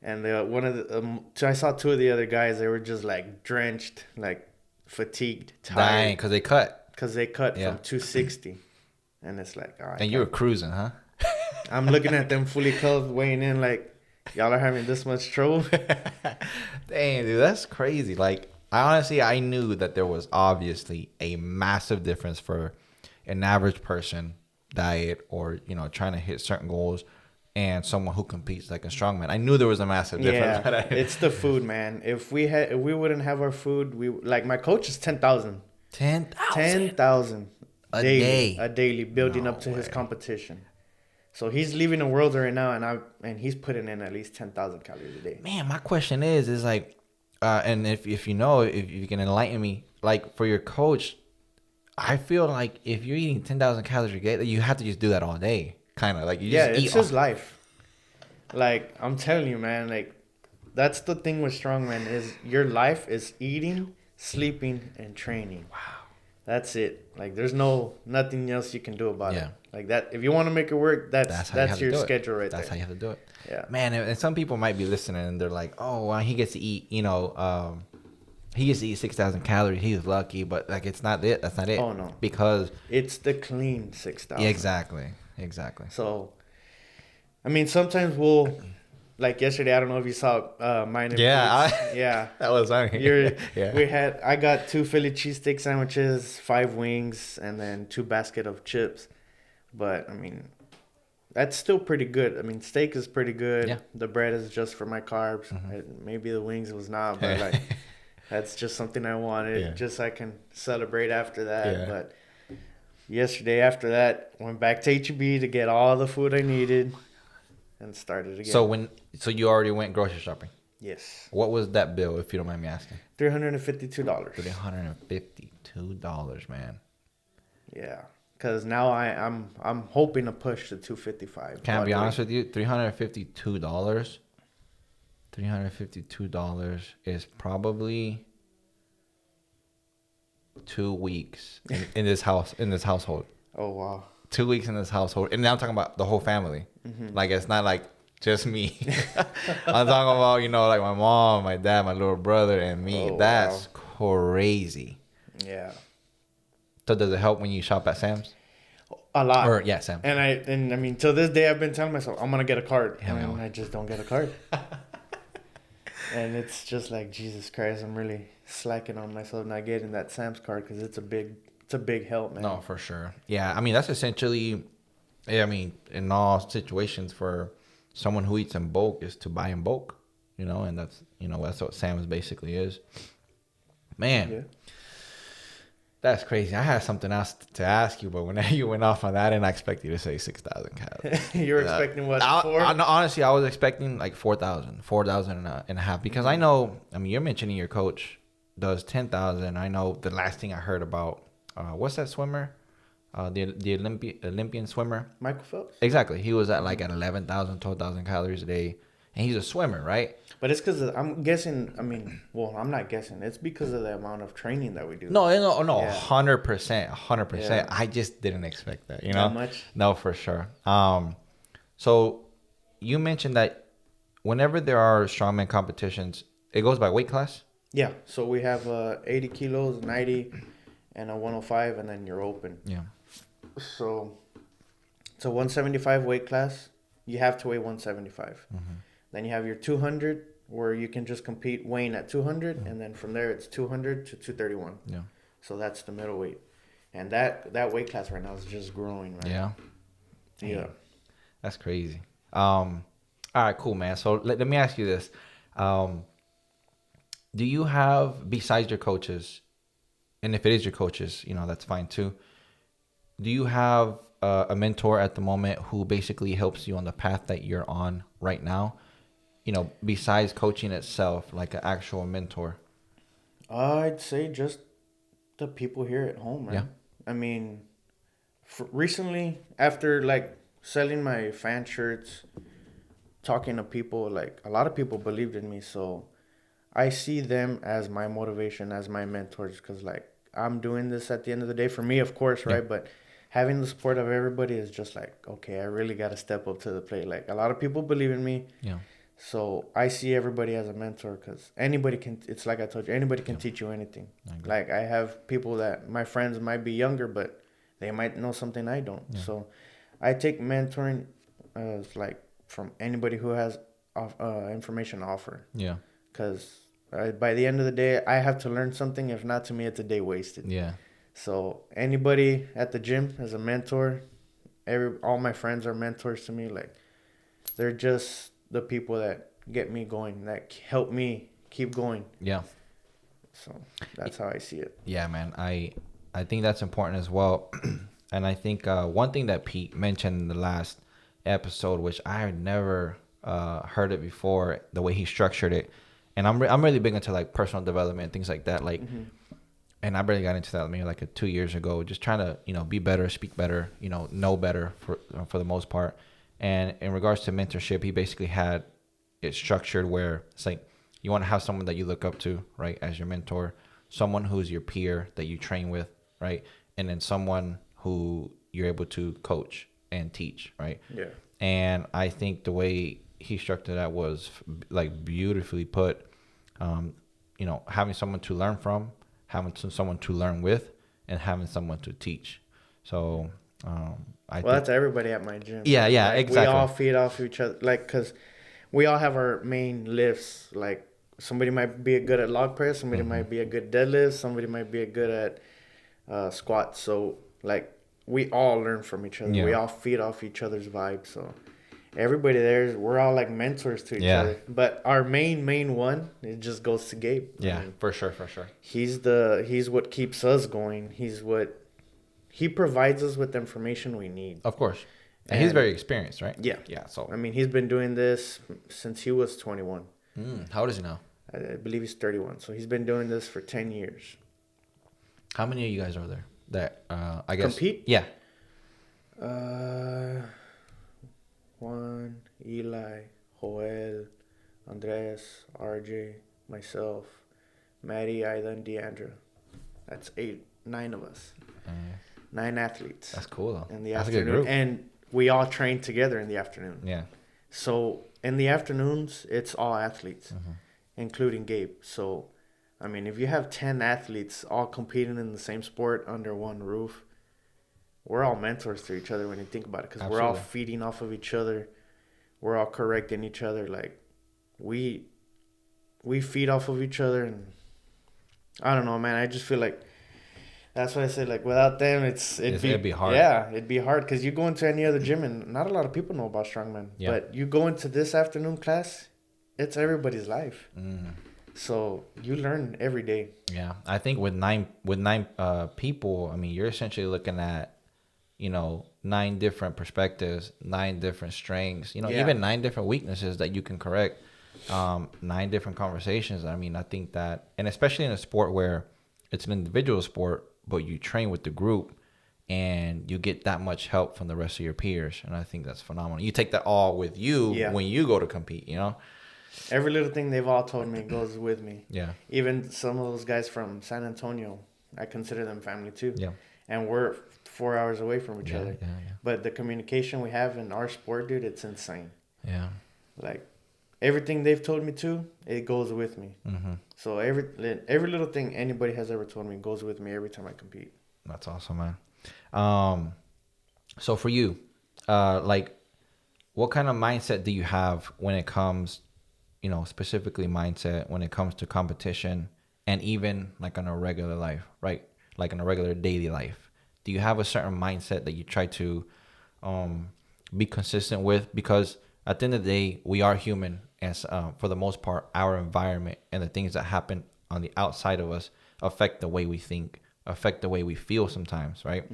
Speaker 2: And I saw 2 of the other guys. They were just like drenched, like fatigued, tired.
Speaker 1: Dang, because they cut.
Speaker 2: Because they cut from 260. And it's like, all right.
Speaker 1: And you were cruising, huh?
Speaker 2: I'm looking at them fully clothed, weighing in like, y'all are having this much trouble.
Speaker 1: Dang, dude, that's crazy. Like, I knew that there was obviously a massive difference for an average person diet or, trying to hit certain goals and someone who competes like a strongman? I knew there was a massive difference.
Speaker 2: Yeah, it's the food, man. If we wouldn't have our food, we like my coach is 10,000. 10,000
Speaker 1: a
Speaker 2: daily,
Speaker 1: day.
Speaker 2: building
Speaker 1: No
Speaker 2: up to his
Speaker 1: way.
Speaker 2: competition. So he's leaving the world right now, and he's putting in at least 10,000 calories a day.
Speaker 1: Man, my question is like, and if you know, if you can enlighten me, like for your coach, I feel like if you're eating 10,000 calories a day, you have to just do that all day, kind of like you
Speaker 2: Yeah,
Speaker 1: just
Speaker 2: it's
Speaker 1: eat.
Speaker 2: his life. Like I'm telling you, man. Like that's the thing with strongman is your life is eating, sleeping, and training.
Speaker 1: Wow.
Speaker 2: That's it. Like there's nothing else you can do about
Speaker 1: Yeah.
Speaker 2: it. Like that, if you want to make it work,
Speaker 1: That's how you have
Speaker 2: that's
Speaker 1: to
Speaker 2: your
Speaker 1: do it.
Speaker 2: schedule right
Speaker 1: That's
Speaker 2: there.
Speaker 1: how you have to do it.
Speaker 2: Yeah.
Speaker 1: Man, and some people might be listening and they're like, oh, well, he gets to eat, he gets to eat 6,000 calories. He's lucky, but like it's not it. That's not it.
Speaker 2: Oh no.
Speaker 1: Because
Speaker 2: It's the clean 6,000.
Speaker 1: yeah, exactly.
Speaker 2: So, I mean, sometimes we'll, like yesterday. I don't know if you saw mine.
Speaker 1: Yeah,
Speaker 2: Yeah.
Speaker 1: that was on
Speaker 2: You're.
Speaker 1: yeah.
Speaker 2: I got 2 Philly cheesesteak sandwiches, 5 wings, and then 2 basket of chips. But I mean, that's still pretty good. I mean, steak is pretty good.
Speaker 1: Yeah.
Speaker 2: The bread is just for my carbs. Maybe the wings was not, but like that's just something I wanted,
Speaker 1: Yeah.
Speaker 2: just so I can celebrate after that.
Speaker 1: Yeah.
Speaker 2: But yesterday after that, went back to HEB to get all the food I needed, and started again.
Speaker 1: So you already went grocery shopping.
Speaker 2: Yes,
Speaker 1: What was that bill, if you don't mind me asking?
Speaker 2: $352.
Speaker 1: $352, man.
Speaker 2: Yeah, because now I'm hoping to push to 255.
Speaker 1: Can I be honest with you? $352. $352 is probably 2 weeks in this household.
Speaker 2: Oh wow.
Speaker 1: 2 weeks in this household, and now I'm talking about the whole family. Like it's not like just me. I'm talking about like my mom, my dad, my little brother, and me.
Speaker 2: Oh,
Speaker 1: That's crazy.
Speaker 2: Yeah.
Speaker 1: So does it help when you shop at Sam's?
Speaker 2: A lot.
Speaker 1: Or yeah, Sam's.
Speaker 2: And I mean, till this day, I've been telling myself I'm gonna get a card,
Speaker 1: Yeah,
Speaker 2: and
Speaker 1: man.
Speaker 2: I just don't get a card. And it's just like Jesus Christ, I'm really slacking on myself not getting that Sam's card because it's a big help, man.
Speaker 1: No, for sure. Yeah, I mean that's essentially. I mean, in all situations, for someone who eats in bulk is to buy in bulk, and that's what Sam's basically is. Man,
Speaker 2: Yeah.
Speaker 1: that's crazy. I had something else to ask you, but when you went off on that, I didn't expect you to say 6,000 calories.
Speaker 2: You're expecting what? 4?
Speaker 1: Honestly, I was expecting like 4,000 and a half, because I know. I mean, you're mentioning your coach does 10,000. I know the last thing I heard about what's that swimmer, the Olympian swimmer.
Speaker 2: Michael Phelps.
Speaker 1: Exactly, he was at 11,000, 12,000 calories a day, and he's a swimmer, right?
Speaker 2: But it's because I'm guessing. I mean, well, I'm not guessing. It's because of the amount of training that we do.
Speaker 1: No,
Speaker 2: Yeah.
Speaker 1: 100%.
Speaker 2: Yeah.
Speaker 1: I just didn't expect that,
Speaker 2: That much?
Speaker 1: No, for sure. So you mentioned that whenever there are strongman competitions, it goes by weight class?
Speaker 2: Yeah. So we have 80 kilos, 90, and a 105, and then you're open.
Speaker 1: Yeah.
Speaker 2: So it's a 175 weight class. You have to weigh 175. Then you have your 200, where you can just compete weighing at 200, and then from there it's 200 to 231.
Speaker 1: Yeah.
Speaker 2: So that's the middleweight, and that weight class right now is just growing, man.
Speaker 1: Yeah.
Speaker 2: Yeah.
Speaker 1: That's crazy. All right, cool, man. So let me ask you this. Do you have, besides your coaches, and if it is your coaches, that's fine too. Do you have a mentor at the moment who basically helps you on the path that you're on right now? Besides coaching itself, like an actual mentor.
Speaker 2: I'd say just the people here at home, man.
Speaker 1: Yeah.
Speaker 2: I mean, recently, after like selling my fan shirts, talking to people, like a lot of people believed in me, so I see them as my motivation, as my mentors, because like I'm doing this at the end of the day for me, of course, right?
Speaker 1: Yeah.
Speaker 2: But having the support of everybody is just like, okay, I really got to step up to the plate. Like a lot of people believe in me.
Speaker 1: Yeah.
Speaker 2: So I see everybody as a mentor, because anybody can, it's like I told you, anybody can teach you anything. Like I have people that my friends might be younger, but they might know something I don't.
Speaker 1: Yeah.
Speaker 2: So I take mentoring as like from anybody who has information to offer.
Speaker 1: Yeah.
Speaker 2: Because by the end of the day, I have to learn something. If not, to me, it's a day wasted.
Speaker 1: Yeah.
Speaker 2: So anybody at the gym is a mentor. All my friends are mentors to me. Like they're just the people that get me going, that help me keep going.
Speaker 1: Yeah.
Speaker 2: So that's how I see it.
Speaker 1: Yeah, man. I think that's important as well. And I think one thing that Pete mentioned in the last episode, which I had never heard it before, the way he structured it. And I'm really big into like personal development, things like that. Like, and I really got into that maybe like 2 years ago, just trying to, be better, speak better, know better for the most part. And in regards to mentorship, he basically had it structured where it's like you want to have someone that you look up to, right, as your mentor, someone who's your peer that you train with, right, and then someone who you're able to coach and teach, right?
Speaker 2: Yeah.
Speaker 1: And I think the way he structured that was like beautifully put. Having someone to learn from, having someone to learn with, and having someone to teach. So
Speaker 2: that's everybody at my gym.
Speaker 1: Yeah,
Speaker 2: like,
Speaker 1: exactly.
Speaker 2: We all feed off each other, like, because we all have our main lifts. Like, somebody might be good at log press, somebody might be a good deadlift, somebody might be a good at squats. So, like, we all learn from each other. Yeah. We all feed off each other's vibes. So everybody there, we're all like mentors to each other. But our main one, it just goes to Gabe.
Speaker 1: Yeah, for sure.
Speaker 2: He's what keeps us going. He provides us with the information we need.
Speaker 1: Of course. And he's very experienced, right?
Speaker 2: Yeah.
Speaker 1: Yeah. So
Speaker 2: I mean, he's been doing this since he was 21.
Speaker 1: How old is he now?
Speaker 2: I believe he's 31. So he's been doing this for 10 years.
Speaker 1: How many of you guys are there that I guess
Speaker 2: compete?
Speaker 1: Yeah.
Speaker 2: Juan, Eli, Joel, Andres, RJ, myself, Maddie, Ida, and Deandra. That's 9 of us. 9 athletes.
Speaker 1: That's cool, though.
Speaker 2: In the
Speaker 1: That's
Speaker 2: afternoon.
Speaker 1: A good group.
Speaker 2: And we all train together in the afternoon.
Speaker 1: Yeah.
Speaker 2: So in the afternoons, it's all athletes, including Gabe. So, I mean, if you have 10 athletes all competing in the same sport under one roof, we're all mentors to each other when you think about it, because we're all feeding off of each other. We're all correcting each other. Like, we feed off of each other, and I don't know, man. I just feel like that's why I say, like, without them, it'd be hard. Yeah, it'd be hard, because you go into any other gym, and not a lot of people know about strongman. Yeah. But you go into this afternoon class, it's everybody's life. So you learn every day.
Speaker 1: Yeah, I think with nine people, I mean, you're essentially looking at 9 different perspectives, 9 different strengths, even 9 different weaknesses that you can correct, 9 different conversations. I mean, I think that, and especially in a sport where it's an individual sport, but you train with the group and you get that much help from the rest of your peers. And I think that's phenomenal. You take that all with you when you go to compete,
Speaker 2: Every little thing they've all told me goes with me.
Speaker 1: Yeah.
Speaker 2: Even some of those guys from San Antonio, I consider them family too.
Speaker 1: Yeah.
Speaker 2: And we're 4 hours away from each other.
Speaker 1: Yeah.
Speaker 2: But the communication we have in our sport, dude, it's insane.
Speaker 1: Yeah.
Speaker 2: Like, everything they've told me to, it goes with me. So every little thing anybody has ever told me goes with me every time I compete.
Speaker 1: That's awesome, man. So for you, like, what kind of mindset do you have when it comes, specifically mindset when it comes to competition, and even like on a regular life, right? Like in a regular daily life, do you have a certain mindset that you try to be consistent with? Because at the end of the day, we are human, and for the most part, our environment and the things that happen on the outside of us affect the way we think, affect the way we feel sometimes, right?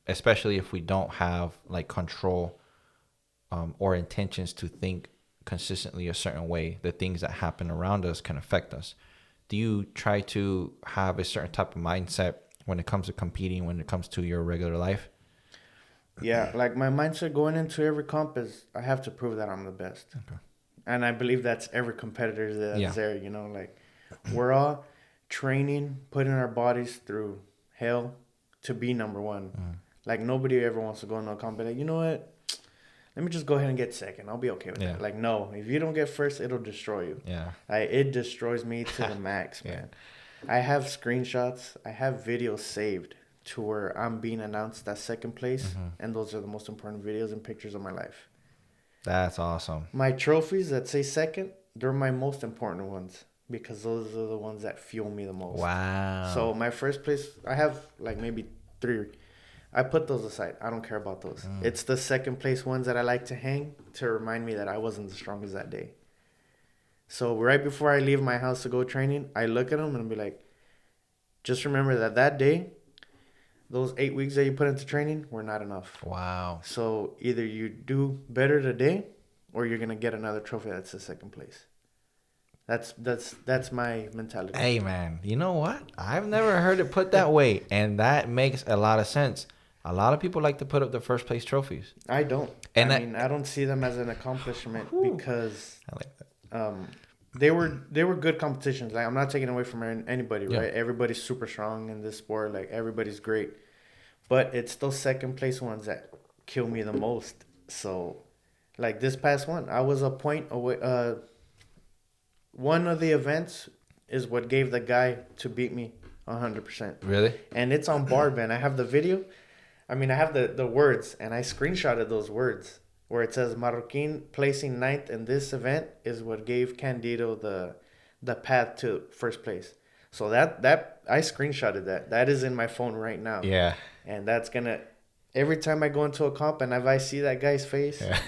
Speaker 1: Especially if we don't have like control or intentions to think consistently a certain way, the things that happen around us can affect us. Do you try to have a certain type of mindset when it comes to competing, when it comes to your regular life?
Speaker 2: Yeah, like my mindset going into every comp is I have to prove that I'm the best. Okay. And I believe that's every competitor that's there, like we're all training, putting our bodies through hell to be number one. Like, nobody ever wants to go into a comp and be like, you know what? Let me just go ahead and get second. I'll be okay with that. Like, no, if you don't get first, it'll destroy you. Yeah. It destroys me to the max, man. I have screenshots. I have videos saved to where I'm being announced as second place, and those are the most important videos and pictures of my life.
Speaker 1: That's awesome.
Speaker 2: My trophies that say second, they're my most important ones, because those are the ones that fuel me the most.
Speaker 1: Wow.
Speaker 2: So my first place, I have like maybe 3. I put those aside. I don't care about those. It's the second place ones that I like to hang to remind me that I wasn't the strongest that day. So right before I leave my house to go training, I look at them and be like, just remember that day, those 8 weeks that you put into training were not enough.
Speaker 1: Wow.
Speaker 2: So either you do better today, or you're gonna get another trophy that's the second place. That's my mentality.
Speaker 1: Hey, man, you know what? I've never heard it put that way, and that makes a lot of sense. A lot of people like to put up the first place trophies.
Speaker 2: I don't.
Speaker 1: And
Speaker 2: I mean, I don't see them as an accomplishment because
Speaker 1: I like that.
Speaker 2: they were good competitions. Like, I'm not taking away from anybody,
Speaker 1: Yeah.
Speaker 2: right? Everybody's super strong in this sport. Like, everybody's great, but it's those second place ones that kill me the most. So, like this past one, I was a point away. One of the events is what gave the guy to beat me 100%.
Speaker 1: Really?
Speaker 2: And it's on Barband. I have the video. I mean, I have the words, and I screenshotted those words where it says Marroquin placing ninth in this event is what gave Candido the path to first place. So that I screenshotted that. That is in my phone right now.
Speaker 1: Yeah.
Speaker 2: And that's gonna, every time I go into a comp and if I see that guy's face,
Speaker 1: Yeah.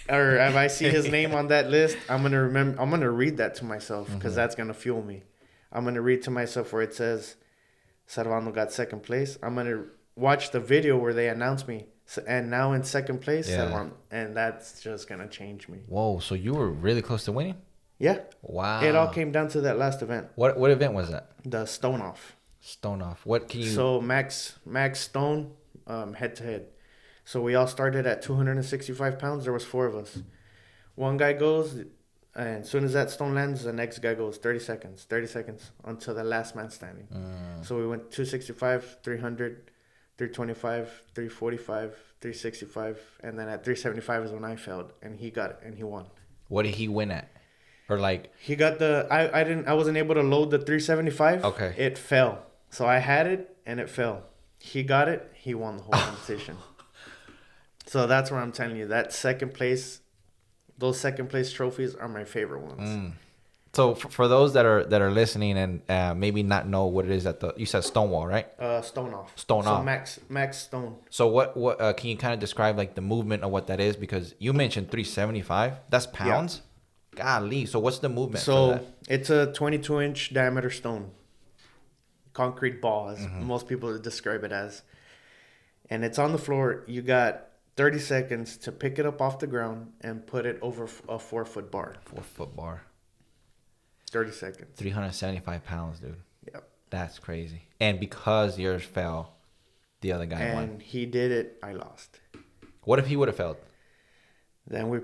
Speaker 2: or if I see his name on that list, I'm gonna read that to myself because that's gonna fuel me. I'm gonna read to myself where it says Servando got second place. I'm gonna watch the video where they announce me, and now in second place,
Speaker 1: Yeah.
Speaker 2: Servando, and that's just gonna change me.
Speaker 1: Whoa, so you were really close to winning?
Speaker 2: Yeah,
Speaker 1: Wow.
Speaker 2: it all came down to that last event,
Speaker 1: What event was that?
Speaker 2: the stone off.
Speaker 1: Stone off. What can you...
Speaker 2: So Max Stone, head to head. So we all started at 265 pounds. There was 4 of us. One guy goes, and as soon as that stone lands, the next guy goes 30 seconds until the last man standing. So we went 265, 300, 325, 345, 365, and then at 375 is when I failed, and he got it, and he won.
Speaker 1: What did he win at? Or like...
Speaker 2: He got I wasn't able to load the 375.
Speaker 1: Okay.
Speaker 2: It fell. So I had it, and it fell. He got it. He won the whole competition. So that's where I'm telling you that second place, those second place trophies are my favorite ones.
Speaker 1: So for those that are listening and maybe not know what it is you said Stonewall, right?
Speaker 2: Stone off.
Speaker 1: Stone off.
Speaker 2: Max Stone.
Speaker 1: So what can you kind of describe like the movement of what that is? Because you mentioned 375. That's pounds. Yeah. Golly. So what's the movement?
Speaker 2: So
Speaker 1: for that?
Speaker 2: it's a 22-inch diameter stone, concrete ball, as most people describe it as, and it's on the floor. You got 30 seconds to pick it up off the ground and put it over a 4-foot bar.
Speaker 1: 4-foot bar.
Speaker 2: 30 seconds.
Speaker 1: 375 pounds, dude.
Speaker 2: Yep.
Speaker 1: That's crazy. And because yours fell, the other guy won.
Speaker 2: And he did it. I lost.
Speaker 1: What if he would have failed?
Speaker 2: Then we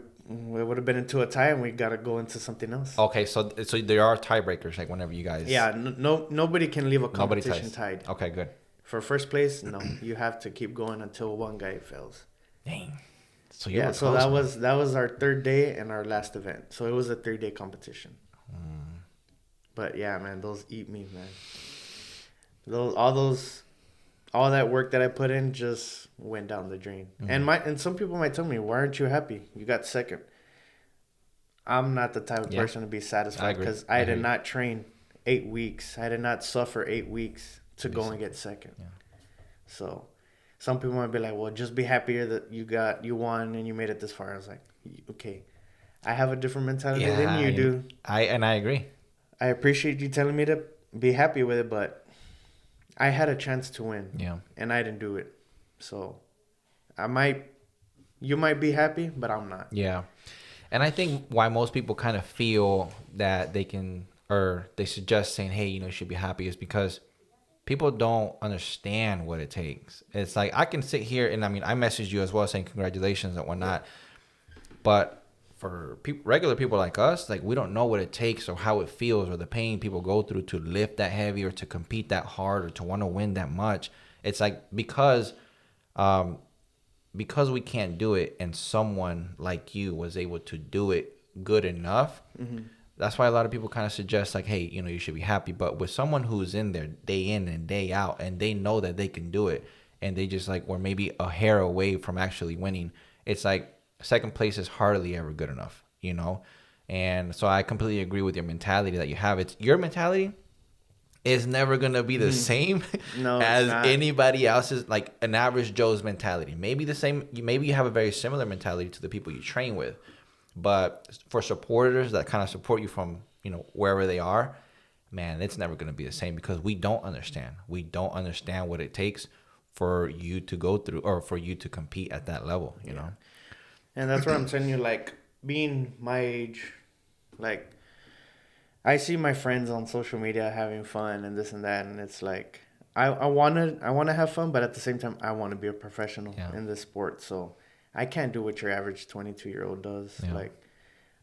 Speaker 2: would have been into a tie, and we got to go into something else.
Speaker 1: Okay, so there are tiebreakers, like whenever you guys...
Speaker 2: Yeah, nobody can leave a competition tied.
Speaker 1: Okay, good.
Speaker 2: For first place, no. You have to keep going until one guy fails.
Speaker 1: Dang. So you were
Speaker 2: so
Speaker 1: close,
Speaker 2: that was our third day and our last event. So it was a 3-day competition. But yeah, man, those eat me, man. All that work that I put in just went down the drain. And some people might tell me, why aren't you happy? You got second. I'm not the type of person to be satisfied because I did not train 8 weeks. I did not suffer 8 weeks to go and get second. Yeah. So some people might be like, well, just be happier that you won and you made it this far. I was like, okay, I have a different mentality than you do.
Speaker 1: I agree.
Speaker 2: I appreciate you telling me to be happy with it, but I had a chance to win.
Speaker 1: Yeah. And
Speaker 2: I didn't do it. So you might be happy, but I'm not.
Speaker 1: Yeah. And I think why most people kind of feel that they can, or they suggest saying, hey, you should be happy, is because people don't understand what it takes. It's like, I can sit here and I messaged you as well saying congratulations and whatnot. But for regular people like us, like, we don't know what it takes or how it feels or the pain people go through to lift that heavy or to compete that hard or to want to win that much. It's like, because we can't do it and someone like you was able to do it good enough. That's why a lot of people kind of suggest like, hey, you should be happy. But with someone who's in there day in and day out and they know that they can do it and they just like were maybe a hair away from actually winning, it's like second place is hardly ever good enough, And so I completely agree with your mentality that you have. It's your mentality is never gonna be the same
Speaker 2: No,
Speaker 1: as
Speaker 2: it's not.
Speaker 1: anybody else's, like an average Joe's mentality. Maybe the same. Maybe you have a very similar mentality to the people you train with, but for supporters that kind of support you from wherever they are, man, it's never gonna be the same because we don't understand. We don't understand what it takes for you to go through or for you to compete at that level. You know.
Speaker 2: And that's what I'm telling you. Like being my age, like. I see my friends on social media having fun and this and that, and it's like I wanna have fun, but at the same time I want to be a professional in this sport. So I can't do what your average 22-year-old does. Yeah. Like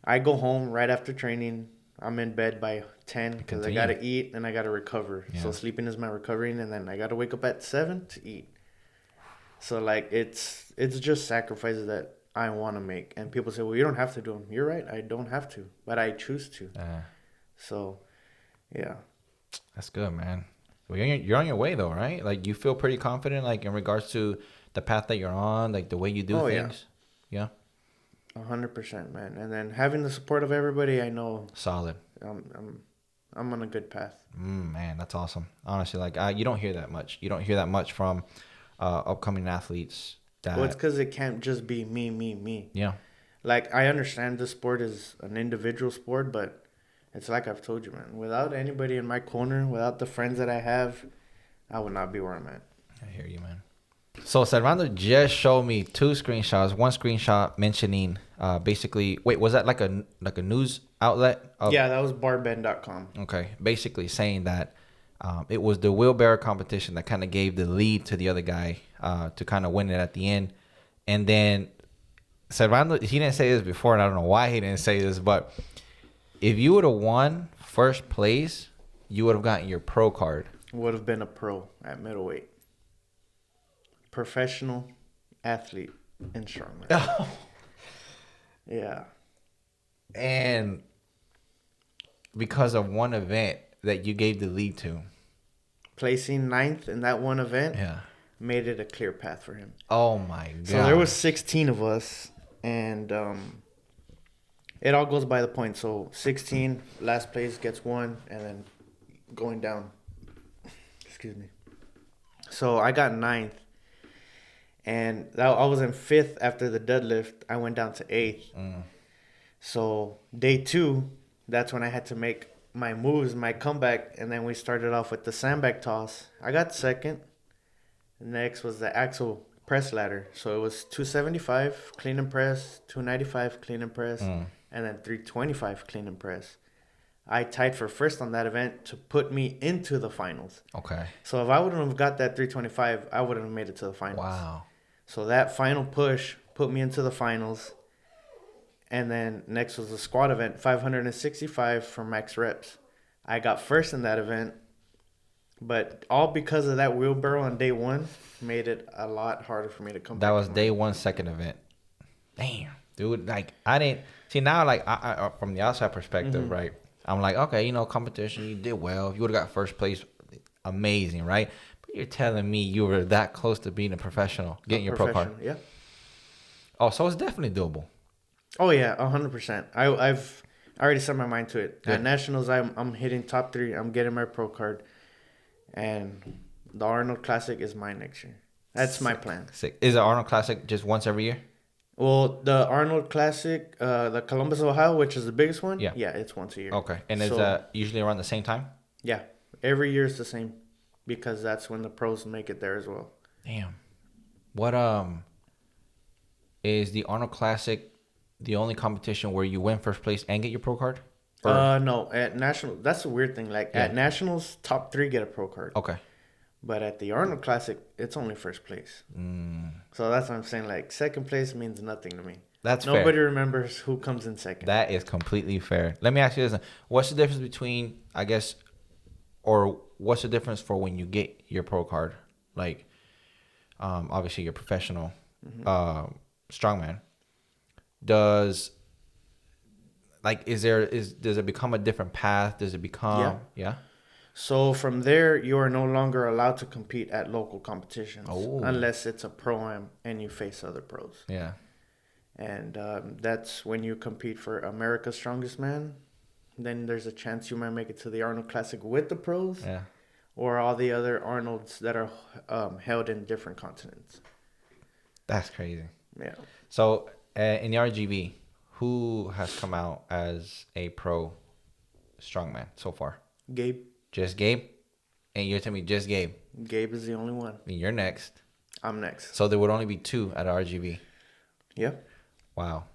Speaker 2: I go home right after training. I'm in bed by 10 because I gotta eat and I gotta recover. Yeah. So sleeping is my recovering, and then I gotta wake up at 7 to eat. So like it's just sacrifices that I want to make, and people say, well, you don't have to do them. You're right, I don't have to, but I choose to. So, yeah.
Speaker 1: That's good, man. Well, you're on your way, though, right? Like, you feel pretty confident, like, in regards to the path that you're on, like, the way you do things? Yeah.
Speaker 2: 100%, man. And then having the support of everybody, I know.
Speaker 1: Solid.
Speaker 2: I'm on a good path.
Speaker 1: Man, that's awesome. Honestly, like, you don't hear that much. You don't hear that much from upcoming athletes.
Speaker 2: Well, it's because it can't just be me.
Speaker 1: Yeah.
Speaker 2: Like, I understand the sport is an individual sport, but... It's like I've told you, man. Without anybody in my corner, without the friends that I have, I would not be where I'm at.
Speaker 1: I hear you, man. So Servando just showed me 2 screenshots. One screenshot mentioning basically... Wait, was that like a news outlet?
Speaker 2: Yeah, that was barbend.com.
Speaker 1: Okay. Basically saying that it was the wheelbarrow competition that kind of gave the lead to the other guy to kind of win it at the end. And then Servando, he didn't say this before, and I don't know why he didn't say this, but... If you would have won first place, you would have gotten your pro card.
Speaker 2: Would have been a pro at middleweight. Professional athlete in strongman. Yeah.
Speaker 1: And because of one event that you gave the lead to.
Speaker 2: Placing 9th in that one event made it a clear path for him.
Speaker 1: Oh, my God.
Speaker 2: So there was 16 of us, and... it all goes by the point. So 16, last place gets 1, and then going down. Excuse me. So I got 9th. And I was in 5th after the deadlift. I went down to 8th. So day 2, that's when I had to make my moves, my comeback. And then we started off with the sandbag toss. I got 2nd. Next was the axle press ladder. So it was 275 clean and press, 295 clean and press. And then 325 clean and press. I tied for first on that event to put me into the finals.
Speaker 1: Okay.
Speaker 2: So if I wouldn't have got that 325, I wouldn't have made it to the finals.
Speaker 1: Wow.
Speaker 2: So that final push put me into the finals. And then next was the squat event, 565 for max reps. I got first in that event. But all because of that wheelbarrow on day 1 made it a lot harder for me to come back.
Speaker 1: That was day 1, second event. Damn. Dude, like, I didn't... See, now, like, I from the outside perspective, right, I'm like, okay, competition, you did well. If you would have got first place, amazing, right? But you're telling me you were that close to being a professional, getting your pro card.
Speaker 2: Yeah.
Speaker 1: Oh, so it's definitely doable.
Speaker 2: Oh, yeah, 100%. I've already set my mind to it. Good. At Nationals, I'm hitting top 3. I'm getting my pro card. And the Arnold Classic is mine next year. That's my plan.
Speaker 1: Sick. Is the Arnold Classic just once every year?
Speaker 2: Well, the Arnold Classic, the Columbus, Ohio, which is the biggest one, yeah, it's once a year.
Speaker 1: Okay. And is that usually around the same time?
Speaker 2: Yeah. Every year is the same because that's when the pros make it there as well.
Speaker 1: Damn. What is the Arnold Classic the only competition where you win first place and get your pro card?
Speaker 2: No. At Nationals, that's the weird thing. Like, at Nationals, top 3 get a pro card.
Speaker 1: Okay.
Speaker 2: But at the Arnold Classic, it's only first place. So that's what I'm saying. Like, second place means nothing to me.
Speaker 1: That's
Speaker 2: Nobody
Speaker 1: fair.
Speaker 2: remembers who comes in second.
Speaker 1: That is completely fair. Let me ask you this. What's the difference between, I guess, or what's the difference for when you get your pro card? Like, obviously you're professional, strongman. Does it become a different path? Does it become, yeah?
Speaker 2: So from there, you are no longer allowed to compete at local competitions unless it's a pro-am and you face other pros.
Speaker 1: Yeah.
Speaker 2: And that's when you compete for America's Strongest Man, then there's a chance you might make it to the Arnold Classic with the pros.
Speaker 1: Yeah.
Speaker 2: Or all the other Arnolds that are held in different continents.
Speaker 1: That's crazy.
Speaker 2: Yeah.
Speaker 1: So in the RGB, who has come out as a pro strongman so far?
Speaker 2: Gabe.
Speaker 1: Just Gabe? And you're telling me just Gabe?
Speaker 2: Gabe is the only one.
Speaker 1: I mean, you're next.
Speaker 2: I'm next.
Speaker 1: So there would only be 2 at RGB.
Speaker 2: Yeah.
Speaker 1: Wow.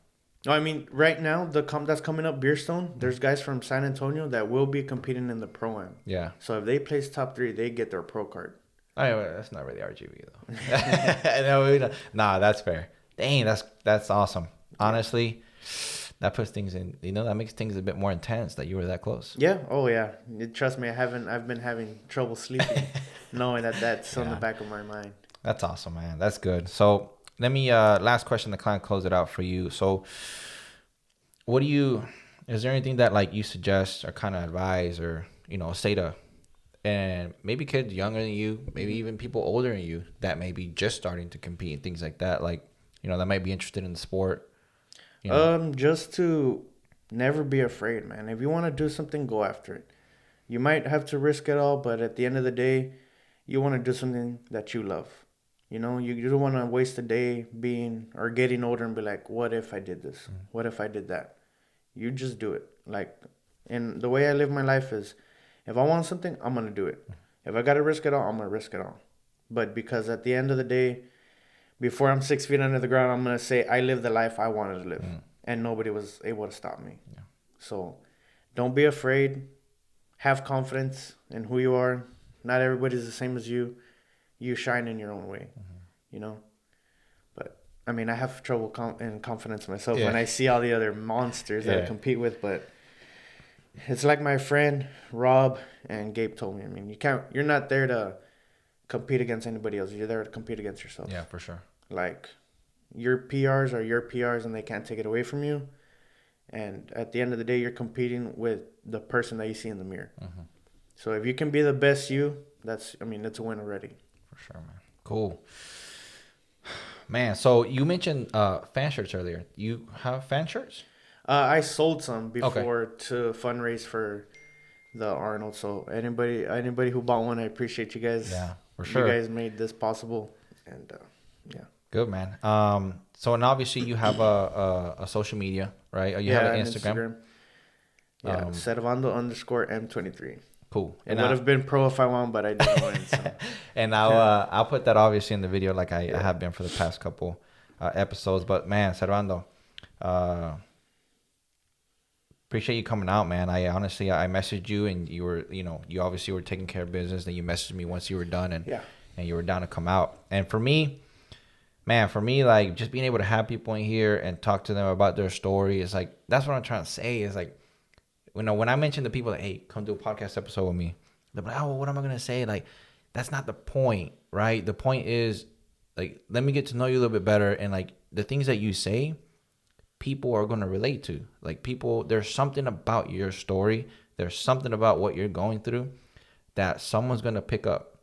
Speaker 2: No, I mean, right now, that's coming up, Beerstone, there's guys from San Antonio that will be competing in the Pro-Am.
Speaker 1: Yeah.
Speaker 2: So if they place top 3, they get their pro card.
Speaker 1: Oh, that's not really RGB, though. Nah, that's fair. Dang, that's awesome. Honestly, that puts things in, that makes things a bit more intense that you were that close.
Speaker 2: Yeah. Oh, yeah. Trust me, I've been having trouble sleeping knowing that's on the back of my mind.
Speaker 1: That's awesome, man. That's good. So let me, last question to kind of close it out for you. So is there anything that like you suggest or kind of advise or, say to, and maybe kids younger than you, maybe even people older than you that may be just starting to compete and things like that, like, that might be interested in the sport?
Speaker 2: Just to never be afraid, man. If you want to do something, go after it. You might have to risk it all, but at the end of the day, you want to do something that you love. You don't want to waste a day getting older and be like, what if I did this? What if I did that? You just do it. Like, and the way I live my life is, if I want something, I'm going to do it. If I got to risk it all, I'm going to risk it all. But because at the end of the day, before I'm 6 feet under the ground, I'm going to say I lived the life I wanted to live. And nobody was able to stop me. Yeah. So don't be afraid. Have confidence in who you are. Not everybody's the same as you. You shine in your own way, But, I mean, I have trouble in confidence myself when I see all the other monsters that I compete with. But it's like my friend Rob and Gabe told me. I mean, you're not there to compete against anybody else. You're there to compete against yourself.
Speaker 1: Yeah, for sure.
Speaker 2: Like, your PRs are your PRs and they can't take it away from you. And at the end of the day, you're competing with the person that you see in the mirror. So if you can be the best you, that's a win already.
Speaker 1: For sure, man. Cool. Man, so you mentioned fan shirts earlier. You have fan shirts?
Speaker 2: I sold some before to fundraise for the Arnold. So anybody who bought one, I appreciate you guys.
Speaker 1: Yeah, for sure.
Speaker 2: You guys made this possible. And yeah.
Speaker 1: Good, man. So, and obviously you have a social media, right? You have an Instagram.
Speaker 2: Yeah, Servando_M23.
Speaker 1: Cool.
Speaker 2: It would have been pro if I won, but I didn't win. So.
Speaker 1: And I'll put that obviously in the video like I have been for the past couple episodes. But man, Servando, appreciate you coming out, man. I honestly messaged you and you were, you obviously were taking care of business. Then you messaged me once you were done and you were down to come out. And for me, like just being able to have people in here and talk to them about their story is like, that's what I'm trying to say is like, when I mention to people that, hey, come do a podcast episode with me, they're like, oh, well, what am I going to say? Like, that's not the point, right? The point is, like, let me get to know you a little bit better. And, like, the things that you say, people are going to relate to. Like, there's something about your story. There's something about what you're going through that someone's going to pick up.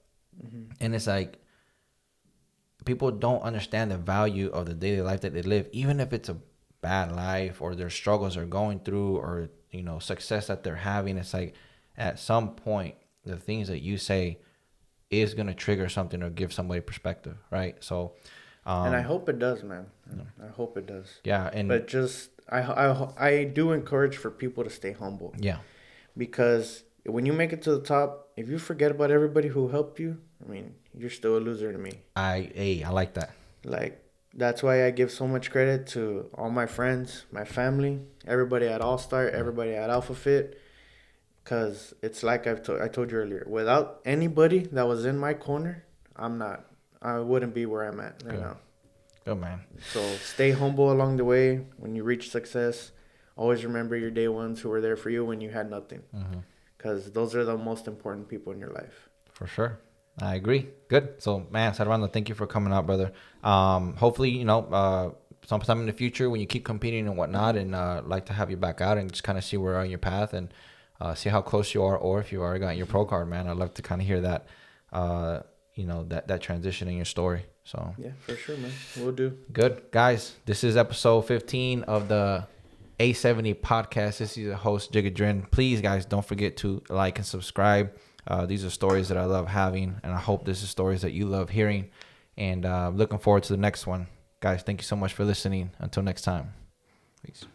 Speaker 1: And it's like, people don't understand the value of the daily life that they live, even if it's a bad life or their struggles are going through or success that they're having. It's like at some point the things that you say is going to trigger something or give somebody perspective, right? So
Speaker 2: and I hope it does, man. I hope it does.
Speaker 1: But
Speaker 2: just I do encourage for people to stay humble, because when you make it to the top, if you forget about everybody who helped you, you're still a loser to me.
Speaker 1: I like that.
Speaker 2: Like, that's why I give so much credit to all my friends, my family, everybody at All Star, everybody at Alpha Fit. Because it's like I told you earlier, without anybody that was in my corner, I wouldn't be where I'm at right now.
Speaker 1: Good, man.
Speaker 2: So stay humble along the way. When you reach success, always remember your day ones who were there for you when you had nothing. Because those are the most important people in your life.
Speaker 1: For sure. I agree. Good. So, man, Servando, thank you for coming out, brother. Hopefully, sometime in the future when you keep competing and whatnot, and like to have you back out and just kind of see where you're on your path and see how close you are, or if you already got your pro card, man. I'd love to kind of hear that, that transition in your story. So
Speaker 2: yeah, for sure, man. We'll do.
Speaker 1: Good, guys. This is episode 15 of the A7E podcast. This is your host, Jiggadrin. Please, guys, don't forget to like and subscribe. These are stories that I love having, and I hope this is stories that you love hearing. And looking forward to the next one. Guys, thank you so much for listening. Until next time. Peace.